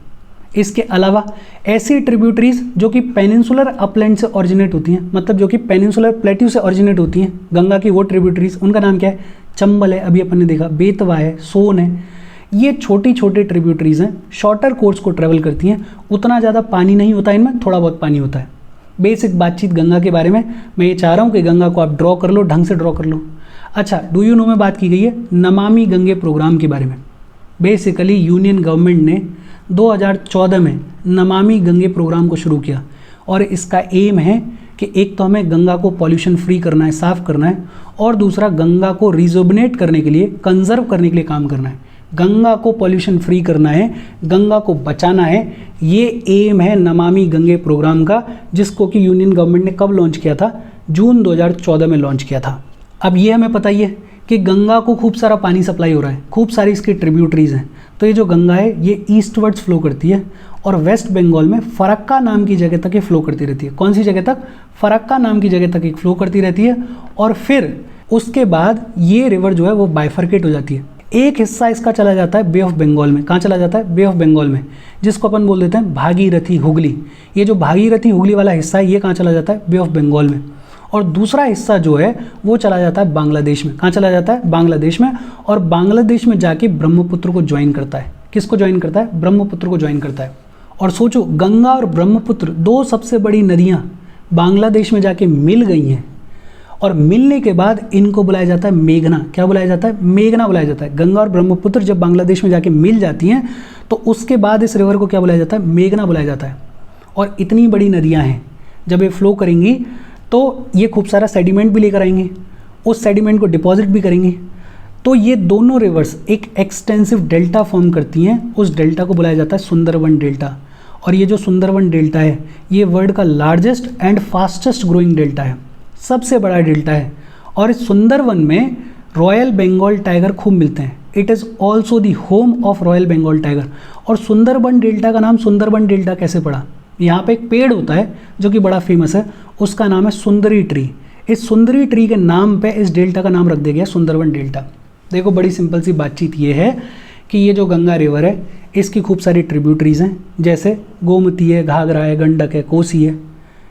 इसके अलावा ऐसी ट्रिब्यूटरीज जो कि पेनिनसुलर अपलैंड से ऑरिजिनेट होती हैं, मतलब जो कि पेनिनसुलर प्लेट्यू से ऑरिजिनेट होती हैं, गंगा की वो ट्रिब्यूटरीज, उनका नाम क्या है? चंबल है, अभी अपन ने देखा, बेतवा है, सोन है। ये छोटी छोटी ट्रिब्यूटरीज हैं, शॉर्टर कोर्स को ट्रेवल करती हैं, उतना ज़्यादा पानी नहीं होता इनमें, थोड़ा बहुत पानी होता है। बेसिक बातचीत गंगा के बारे में। मैं ये चाह रहा हूँ कि गंगा को आप ड्रॉ कर लो, ढंग से ड्रॉ कर लो। अच्छा, डू यू नो में बात की गई है नमामि गंगे प्रोग्राम के बारे में। बेसिकली यूनियन गवर्नमेंट ने 2014 में नमामि गंगे प्रोग्राम को शुरू किया और इसका एम है कि एक तो हमें गंगा को पॉल्यूशन फ्री करना है, साफ़ करना है, और दूसरा गंगा को रिजुबिनेट करने के लिए, कंजर्व करने के लिए काम करना है। गंगा को पॉल्यूशन फ्री करना है, गंगा को बचाना है, ये एम है नमामि गंगे प्रोग्राम का, जिसको कि यूनियन गवर्नमेंट ने कब लॉन्च किया था? जून 2014 में लॉन्च किया था। अब ये हमें पता ही है कि गंगा को खूब सारा पानी सप्लाई हो रहा है, खूब सारी इसकी ट्रिब्यूटरीज हैं। तो ये जो गंगा है ये ईस्टवर्ड्स फ्लो करती है और वेस्ट बंगाल में फरक्का नाम की जगह तक ये फ्लो करती रहती है। कौन सी जगह तक? फरक्का नाम की जगह तक एक फ्लो करती रहती है और फिर उसके बाद ये रिवर जो है वो बाइफर्केट हो जाती है। एक हिस्सा इसका चला जाता है बे ऑफ बंगाल में। कहाँ चला जाता है? बे ऑफ बंगाल में, जिसको अपन बोल देते हैं भागीरथी हुगली। ये जो भागीरथी हुगली वाला हिस्सा है ये कहाँ चला जाता है? बे ऑफ बंगाल में। और दूसरा हिस्सा जो है वो चला जाता है बांग्लादेश में। कहाँ चला जाता है? बांग्लादेश में। और बांग्लादेश में जाके ब्रह्मपुत्र को ज्वाइन करता है। किसको ज्वाइन करता है? ब्रह्मपुत्र को ज्वाइन करता है। और सोचो, गंगा और ब्रह्मपुत्र दो सबसे बड़ी नदियाँ बांग्लादेश में जाके मिल गई हैं और मिलने के बाद इनको बुलाया जाता है मेघना। क्या बुलाया जाता है? मेघना बुलाया जाता है। गंगा और ब्रह्मपुत्र जब बांग्लादेश में जाके मिल जाती हैं तो उसके बाद इस रिवर को क्या बुलाया जाता है? मेघना बुलाया जाता है। और इतनी बड़ी नदियाँ हैं, जब ये फ्लो करेंगी तो ये खूब सारा सेडिमेंट भी लेकर आएंगे, उस सेडिमेंट को डिपॉजिट भी करेंगे। तो ये दोनों रिवर्स एक एक्सटेंसिव डेल्टा फॉर्म करती हैं। उस डेल्टा को बुलाया जाता है सुंदरबन डेल्टा। और ये जो सुंदरबन डेल्टा है ये वर्ल्ड का largest and fastest growing delta है, सबसे बड़ा डेल्टा है। और इस सुंदरबन में रॉयल बंगाल टाइगर खूब मिलते हैं। It is also the home of royal Bengal tiger. और सुंदरबन डेल्टा का नाम सुंदरबन डेल्टा कैसे पड़ा? यहाँ पे एक पेड़ होता है जो कि बड़ा फेमस है, उसका नाम है सुंदरी ट्री। इस सुंदरी ट्री के नाम पे इस डेल्टा का नाम रख दिया गया सुंदरबन डेल्टा। देखो, बड़ी सिंपल सी बातचीत ये है कि ये जो गंगा रिवर है इसकी खूब सारी ट्रिब्यूटरीज हैं, जैसे गोमती है, घाघरा है, गंडक है, कोसी है,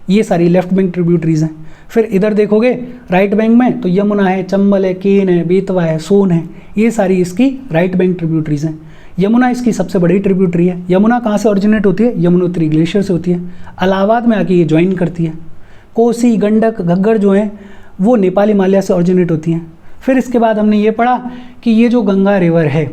ये सारी लेफ्ट बैंक ट्रिब्यूटरीज हैं। फिर इधर देखोगे राइट बैंक में तो यमुना है, चंबल है, केन है, बेतवा है, सोन है, ये सारी इसकी राइट बैंक ट्रिब्यूटरीज हैं। यमुना इसकी सबसे बड़ी ट्रिब्यूटरी है। यमुना कहाँ से ऑरिजिनेट होती है? यमुनोत्री ग्लेशियर से होती है। इलाहाबाद में आके ये ज्वाइन करती है। कोसी, गंडक, घग्गर जो हैं वो नेपाल हिमालय से ऑरिजिनेट होती हैं। फिर इसके बाद हमने ये पढ़ा कि ये जो गंगा रिवर है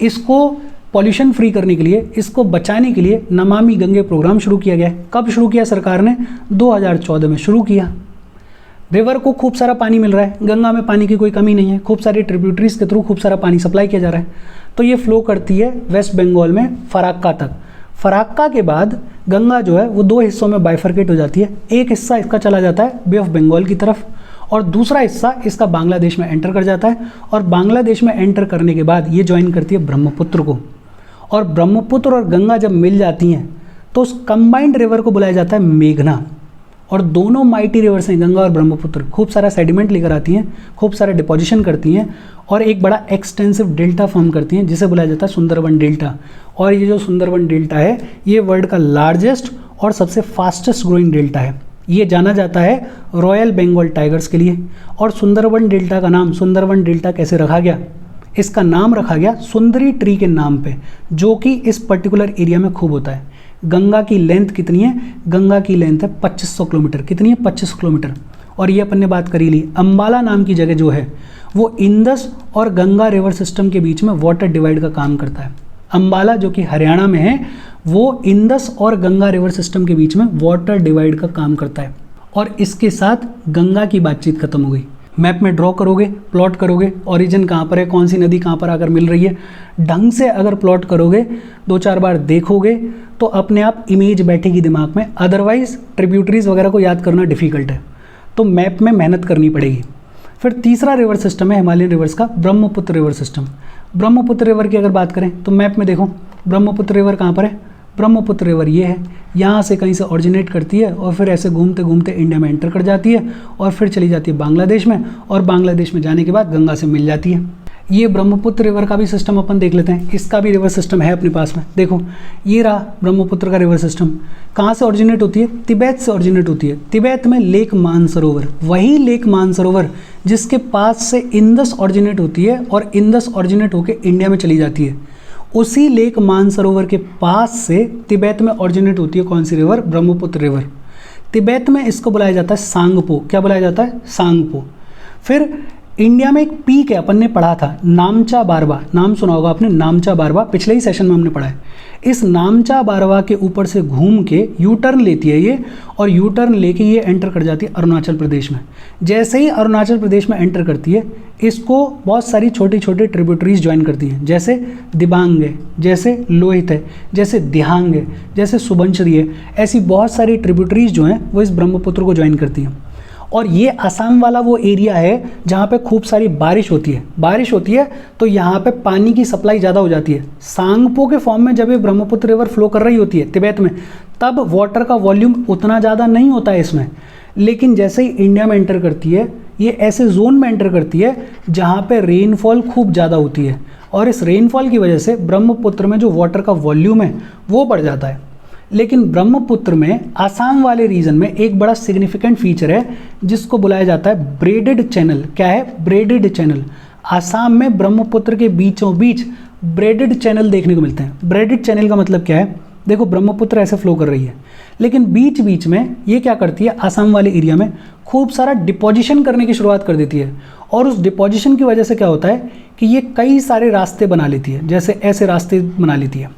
इसको पॉल्यूशन फ्री करने के लिए, इसको बचाने के लिए नमामि गंगे प्रोग्राम शुरू किया गया है। कब शुरू किया सरकार ने? 2014 में शुरू किया। रिवर को खूब सारा पानी मिल रहा है, गंगा में पानी की कोई कमी नहीं है, खूब सारी ट्रिब्यूटरीज के थ्रू खूब सारा पानी सप्लाई किया जा रहा है। तो ये फ्लो करती है वेस्ट बंगाल में फराक्का तक। फराक्का के बाद गंगा जो है वो दो हिस्सों में बाइफर्केट हो जाती है। एक हिस्सा इसका चला जाता है बे ऑफ बंगाल की तरफ और दूसरा हिस्सा इसका बांग्लादेश में एंटर कर जाता है। और बांग्लादेश में एंटर करने के बाद ये ज्वाइन करती है ब्रह्मपुत्र को। और ब्रह्मपुत्र और गंगा जब मिल जाती हैं तो उस कंबाइंड रिवर को बुलाया जाता है मेघना। और दोनों माइटी रिवर्स हैं गंगा और ब्रह्मपुत्र, खूब सारा सेडिमेंट लेकर आती हैं, खूब सारा डिपोजिशन करती हैं और एक बड़ा एक्सटेंसिव डेल्टा फॉर्म करती हैं जिसे बुलाया जाता है सुंदरबन डेल्टा। और ये जो सुंदरबन डेल्टा है ये वर्ल्ड का लार्जेस्ट और सबसे फास्टेस्ट ग्रोइंग डेल्टा है। ये जाना जाता है रॉयल बंगाल टाइगर्स के लिए। और सुंदरबन डेल्टा का नाम सुंदरबन डेल्टा कैसे रखा गया? इसका नाम रखा गया सुंदरी ट्री के नाम पे, जो कि इस पर्टिकुलर एरिया में खूब होता है। गंगा की लेंथ कितनी है? गंगा की लेंथ है 2500 किलोमीटर। कितनी है? 2500 किलोमीटर। और ये अपन ने बात करी ली, अंबाला नाम की जगह जो है वो इंदस और गंगा रिवर सिस्टम के बीच में वाटर डिवाइड का काम करता है। अंबाला जो कि हरियाणा में है वो इंदस और गंगा रिवर सिस्टम के बीच में वाटर डिवाइड का काम करता है। और इसके साथ गंगा की बातचीत खत्म हो गई। मैप में ड्रॉ करोगे, प्लॉट करोगे, ओरिजिन कहाँ पर है, कौन सी नदी कहाँ पर आकर मिल रही है, ढंग से अगर प्लॉट करोगे, 2-4 बार देखोगे तो अपने आप इमेज बैठेगी दिमाग में। अदरवाइज ट्रिब्यूटरीज वगैरह को याद करना डिफिकल्ट है, तो मैप में मेहनत करनी पड़ेगी। फिर तीसरा रिवर सिस्टम है हिमालयन रिवर्स का Brahmaputra river system. Brahmaputra river की अगर बात करें तो मैप में देखो ब्रह्मपुत्र रिवर कहाँ पर है? ब्रह्मपुत्र रिवर ये है, यहाँ से कहीं से ऑरिजिनेट करती है और फिर ऐसे घूमते घूमते इंडिया में एंटर कर जाती है और फिर चली जाती है बांग्लादेश में, और बांग्लादेश में जाने के बाद गंगा से मिल जाती है। ये ब्रह्मपुत्र रिवर का भी सिस्टम अपन देख लेते हैं, इसका भी रिवर सिस्टम है अपने पास में। देखो ये रहा ब्रह्मपुत्र का रिवर सिस्टम। कहाँ से ऑरिजिनेट होती है? तिब्बत से ऑरिजिनेट होती है। तिब्बत में लेक मानसरोवर, वही लेक मानसरोवर जिसके पास से इंदस ऑरिजिनेट होती है और इंदस ऑरिजिनेट होकर इंडिया में चली जाती है। उसी लेक मानसरोवर के पास से तिब्बत में ऑरिजिनेट होती है कौन सी रिवर? ब्रह्मपुत्र रिवर। तिब्बत में इसको बुलाया जाता है सांगपो। क्या बुलाया जाता है? सांगपो। फिर इंडिया में एक पीक है, अपन ने पढ़ा था नामचा बारवा, नाम सुना होगा आपने, नामचा बारवा, पिछले ही सेशन में हमने पढ़ा है। इस नामचा बारवा के ऊपर से घूम के यू टर्न लेती है ये, और यू टर्न लेके ये एंटर कर जाती है अरुणाचल प्रदेश में। जैसे ही अरुणाचल प्रदेश में एंटर करती है, इसको बहुत सारी छोटी छोटी ट्रिब्यूटरीज ज्वाइन करती हैं, जैसे दिबांग है, जैसे लोहित है, जैसे दिहांग है, जैसे सुबनसिरी है। ऐसी बहुत सारी ट्रिब्यूटरीज जो हैं वो इस ब्रह्मपुत्र को ज्वाइन करती हैं। और ये असम वाला वो एरिया है जहाँ पे खूब सारी बारिश होती है। बारिश होती है तो यहाँ पे पानी की सप्लाई ज़्यादा हो जाती है। सांगपो के फॉर्म में जब ये ब्रह्मपुत्र रिवर फ्लो कर रही होती है तिब्बत में, तब वाटर का वॉल्यूम उतना ज़्यादा नहीं होता है इसमें। लेकिन जैसे ही इंडिया में एंटर करती है, ये ऐसे जोन में एंटर करती है जहाँ पे रेनफॉल खूब ज़्यादा होती है, और इस रेनफॉल की वजह से ब्रह्मपुत्र में जो वाटर का वॉल्यूम है वो बढ़ जाता है। लेकिन ब्रह्मपुत्र में आसाम वाले रीजन में एक बड़ा सिग्निफिकेंट फीचर है जिसको बुलाया जाता है ब्रेडेड चैनल। क्या है? Braided channel. आसाम में ब्रह्मपुत्र के बीचों बीच ब्रेडेड चैनल देखने को मिलते हैं। ब्रेडेड चैनल का मतलब क्या है? देखो ब्रह्मपुत्र ऐसे फ्लो कर रही है, लेकिन बीच बीच में ये क्या करती है, आसाम वाले एरिया में खूब सारा डिपोजिशन करने की शुरुआत कर देती है। और उस डिपोजिशन की वजह से क्या होता है कि ये कई सारे रास्ते बना लेती है, जैसे ऐसे रास्ते बना लेती है,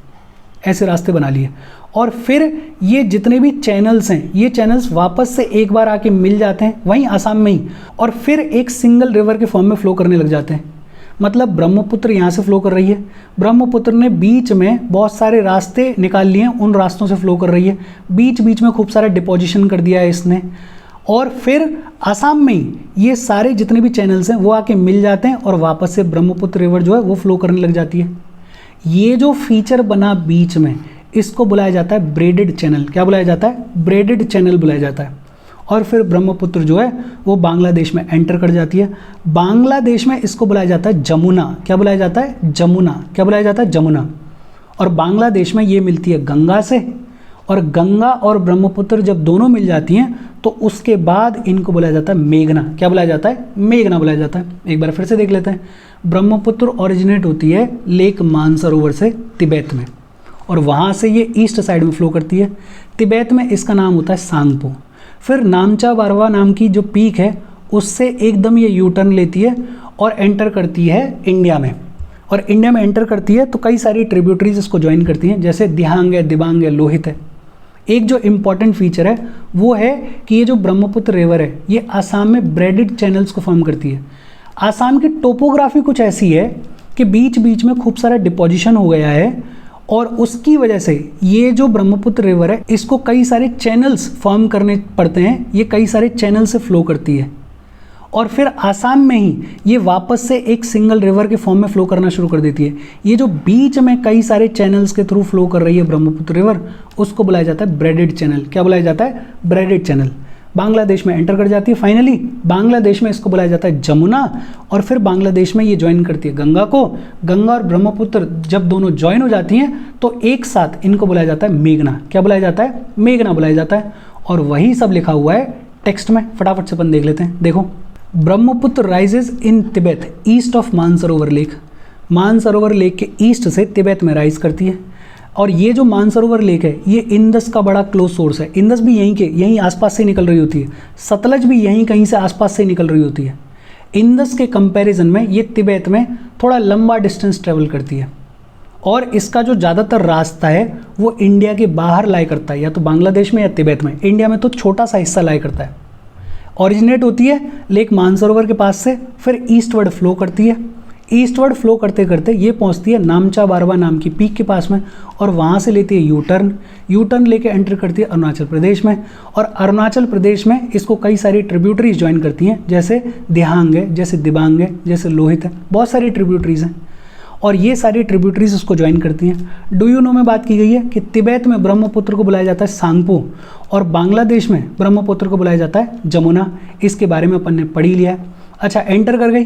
ऐसे रास्ते बना लिए, और फिर ये जितने भी चैनल्स हैं, ये चैनल्स वापस से एक बार आके मिल जाते हैं वहीं आसाम में ही, और फिर एक सिंगल रिवर के फॉर्म में फ्लो करने लग जाते हैं। मतलब ब्रह्मपुत्र यहाँ से फ्लो कर रही है, ब्रह्मपुत्र ने बीच में बहुत सारे रास्ते निकाल लिए हैं, उन रास्तों से फ्लो कर रही है, बीच बीच में खूब सारा डिपोजिशन कर दिया है इसने, और फिर आसाम में ही ये सारे जितने भी चैनल्स हैं वो आके मिल जाते हैं और वापस से ब्रह्मपुत्र रिवर जो है वो फ्लो करने लग जाती है। ये जो फीचर बना बीच में, इसको बुलाया जाता है ब्रेडेड चैनल। क्या बुलाया जाता है? ब्रेडेड चैनल बुलाया जाता है। और फिर ब्रह्मपुत्र जो है वो बांग्लादेश में एंटर कर जाती है। बांग्लादेश में इसको बुलाया जाता है जमुना। क्या बुलाया जाता है? जमुना। क्या बुलाया जाता है? जमुना। और बांग्लादेश में ये मिलती है गंगा से, और गंगा और ब्रह्मपुत्र जब दोनों मिल जाती हैं तो उसके बाद इनको बुलाया जाता है मेघना। क्या बुलाया जाता है? मेघना बुलाया जाता है। एक बार फिर से देख लेते हैं। ब्रह्मपुत्र ओरिजिनेट होती है लेक मानसरोवर से तिब्बत में, और वहाँ से ये ईस्ट साइड में फ्लो करती है। तिब्बत में इसका नाम होता है सांगपो। फिर नामचा बारवा नाम की जो पीक है उससे एकदम ये यू टर्न लेती है और एंटर करती है इंडिया में, और इंडिया में एंटर करती है तो कई सारी ट्रिब्यूटरीज इसको ज्वाइन करती हैं, जैसे दिहांग है, दिबांग है, लोहित है। एक जो इम्पॉर्टेंट फीचर है वो है कि ये जो ब्रह्मपुत्र रिवर है ये आसाम में ब्रेडेड चैनल्स को फॉर्म करती है। आसाम की टोपोग्राफी कुछ ऐसी है कि बीच बीच में खूब सारा डिपोजिशन हो गया है, और उसकी वजह से ये जो ब्रह्मपुत्र रिवर है इसको कई सारे चैनल्स फॉर्म करने पड़ते हैं। ये कई सारे चैनल से फ्लो करती है, और फिर आसाम में ही ये वापस से एक सिंगल रिवर के फॉर्म में फ्लो करना शुरू कर देती है। ये जो बीच में कई सारे चैनल्स के थ्रू फ्लो कर रही है ब्रह्मपुत्र रिवर, उसको बुलाया जाता है ब्रेडेड चैनल। क्या बुलाया जाता है? Braided channel. बांग्लादेश में एंटर कर जाती है। फाइनली बांग्लादेश में इसको बुलाया जाता है जमुना, और फिर बांग्लादेश में ये ज्वाइन करती है गंगा को। गंगा और ब्रह्मपुत्र जब दोनों ज्वाइन हो जाती हैं तो एक साथ इनको बुलाया जाता है मेघना। क्या बुलाया जाता है? मेघना बुलाया जाता है। और वही सब लिखा हुआ है टेक्स्ट में, फटाफट से अपन देख लेते हैं। देखो, Brahmaputra rises in Tibet east of Mansarovar lake. Mansarovar lake के ईस्ट से तिब्बत में राइज करती है। और ये जो मानसरोवर लेक है ये इंदस का बड़ा क्लोज सोर्स है। इंदस भी यहीं आसपास से निकल रही होती है, सतलज भी यहीं कहीं से आसपास से निकल रही होती है। इंदस के कंपैरिजन में ये तिब्बत में थोड़ा लंबा डिस्टेंस ट्रेवल करती है, और इसका जो ज़्यादातर रास्ता है वो इंडिया के बाहर लाई करता है, या तो बांग्लादेश में या तिब्बत में। इंडिया में तो छोटा सा हिस्सा लाई करता है। ऑरिजिनेट होती है लेक मानसरोवर के पास से, फिर ईस्टवर्ड फ्लो करती है। ईस्टवर्ड फ्लो करते करते ये पहुंचती है नामचा बारवा नाम की पीक के पास में, और वहाँ से लेती है यू टर्न लेके एंटर करती है अरुणाचल प्रदेश में। और अरुणाचल प्रदेश में इसको कई सारी ट्रिब्यूटरीज ज्वाइन करती हैं, जैसे दिहांग है, जैसे दिबांग है, जैसे लोहित है, बहुत सारी ट्रिब्यूटरीज हैं। और ये सारी ट्रिब्यूटरीज उसको ज्वाइन करती हैं। डू यू नो में बात की गई है कि तिब्बत में ब्रह्मपुत्र को बुलाया जाता है सांगपो, और बांग्लादेश में ब्रह्मपुत्र को बुलाया जाता है जमुना। इसके बारे में अपन ने पढ़ ही लिया है। अच्छा, एंटर कर गई।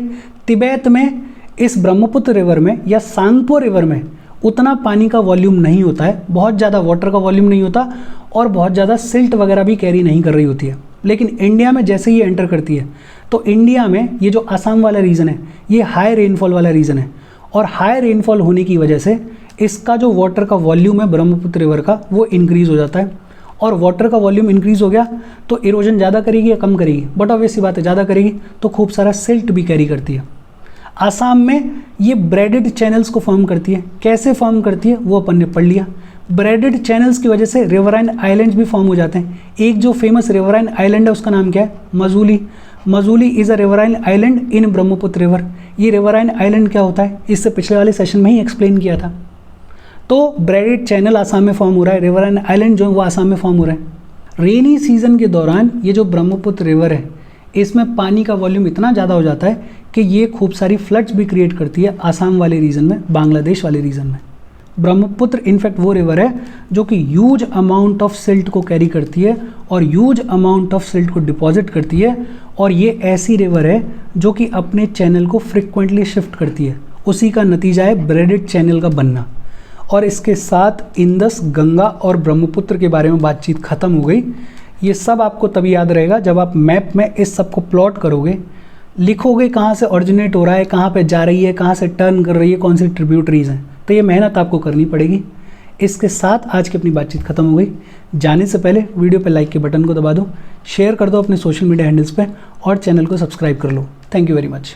तिब्बत में इस ब्रह्मपुत्र रिवर में या सांगपो रिवर में उतना पानी का वॉल्यूम नहीं होता है, बहुत ज़्यादा वाटर का वॉल्यूम नहीं होता, और बहुत ज़्यादा सिल्ट वगैरह भी कैरी नहीं कर रही होती है। लेकिन इंडिया में जैसे ही एंटर करती है तो इंडिया में ये जो असम वाला रीजन है ये हाई रेनफॉल वाला रीजन है, और हाई रेनफॉल होने की वजह से इसका जो वाटर का वॉल्यूम है ब्रह्मपुत्र रिवर का वो इंक्रीज़ हो जाता है। और वाटर का वॉल्यूम इंक्रीज़ हो गया तो इरोजन ज़्यादा करेगी या कम करेगी? बट ऑब्वियस सी बात है, ज़्यादा करेगी, तो खूब सारा सिल्ट भी कैरी करती है। आसाम में ये ब्रेडेड चैनल्स को फॉर्म करती है। कैसे फॉर्म करती है वो अपन ने पढ़ लिया। ब्रेडेड चैनल्स की वजह से रिवराइन आइलैंड्स भी फॉर्म हो जाते हैं। एक जो फेमस रिवराइन आइलैंड है उसका नाम क्या है? Majuli. Majuli is a riverine island in Brahmaputra river. ये रिवराइन आइलैंड क्या होता है इससे पिछले वाले सेशन में ही एक्सप्लेन किया था। तो ब्रेडेड चैनल आसाम में फॉर्म हो रहा है, रिवराइन आइलैंड जो है वो आसाम में फॉर्म हो रहा है। रेनी सीजन के दौरान ये जो ब्रह्मपुत्र रिवर है इसमें पानी का वॉल्यूम इतना ज़्यादा हो जाता है कि ये खूब सारी फ्लड्स भी क्रिएट करती है आसाम वाले रीजन में, बांग्लादेश वाले रीजन में। ब्रह्मपुत्र इनफैक्ट वो रिवर है जो कि ह्यूज अमाउंट ऑफ सिल्ट को कैरी करती है और ह्यूज अमाउंट ऑफ सिल्ट को डिपॉजिट करती है, और ये ऐसी रिवर है जो कि अपने चैनल को फ्रिक्वेंटली शिफ्ट करती है। उसी का नतीजा है ब्रेडेड चैनल का बनना। और इसके साथ इंदस, गंगा और ब्रह्मपुत्र के बारे में बातचीत खत्म हो गई। ये सब आपको तभी याद रहेगा जब आप मैप में इस सब को प्लॉट करोगे, लिखोगे कहाँ से ऑरिजिनेट हो रहा है, कहाँ पे जा रही है, कहाँ से टर्न कर रही है, कौन सी ट्रिब्यूटरीज हैं। तो ये मेहनत आपको करनी पड़ेगी। इसके साथ आज की अपनी बातचीत खत्म हो गई। जाने से पहले वीडियो पे लाइक के बटन को दबा दो, शेयर कर दो अपने सोशल मीडिया हैंडल्स पे, और चैनल को सब्सक्राइब कर लो। Thank you very much.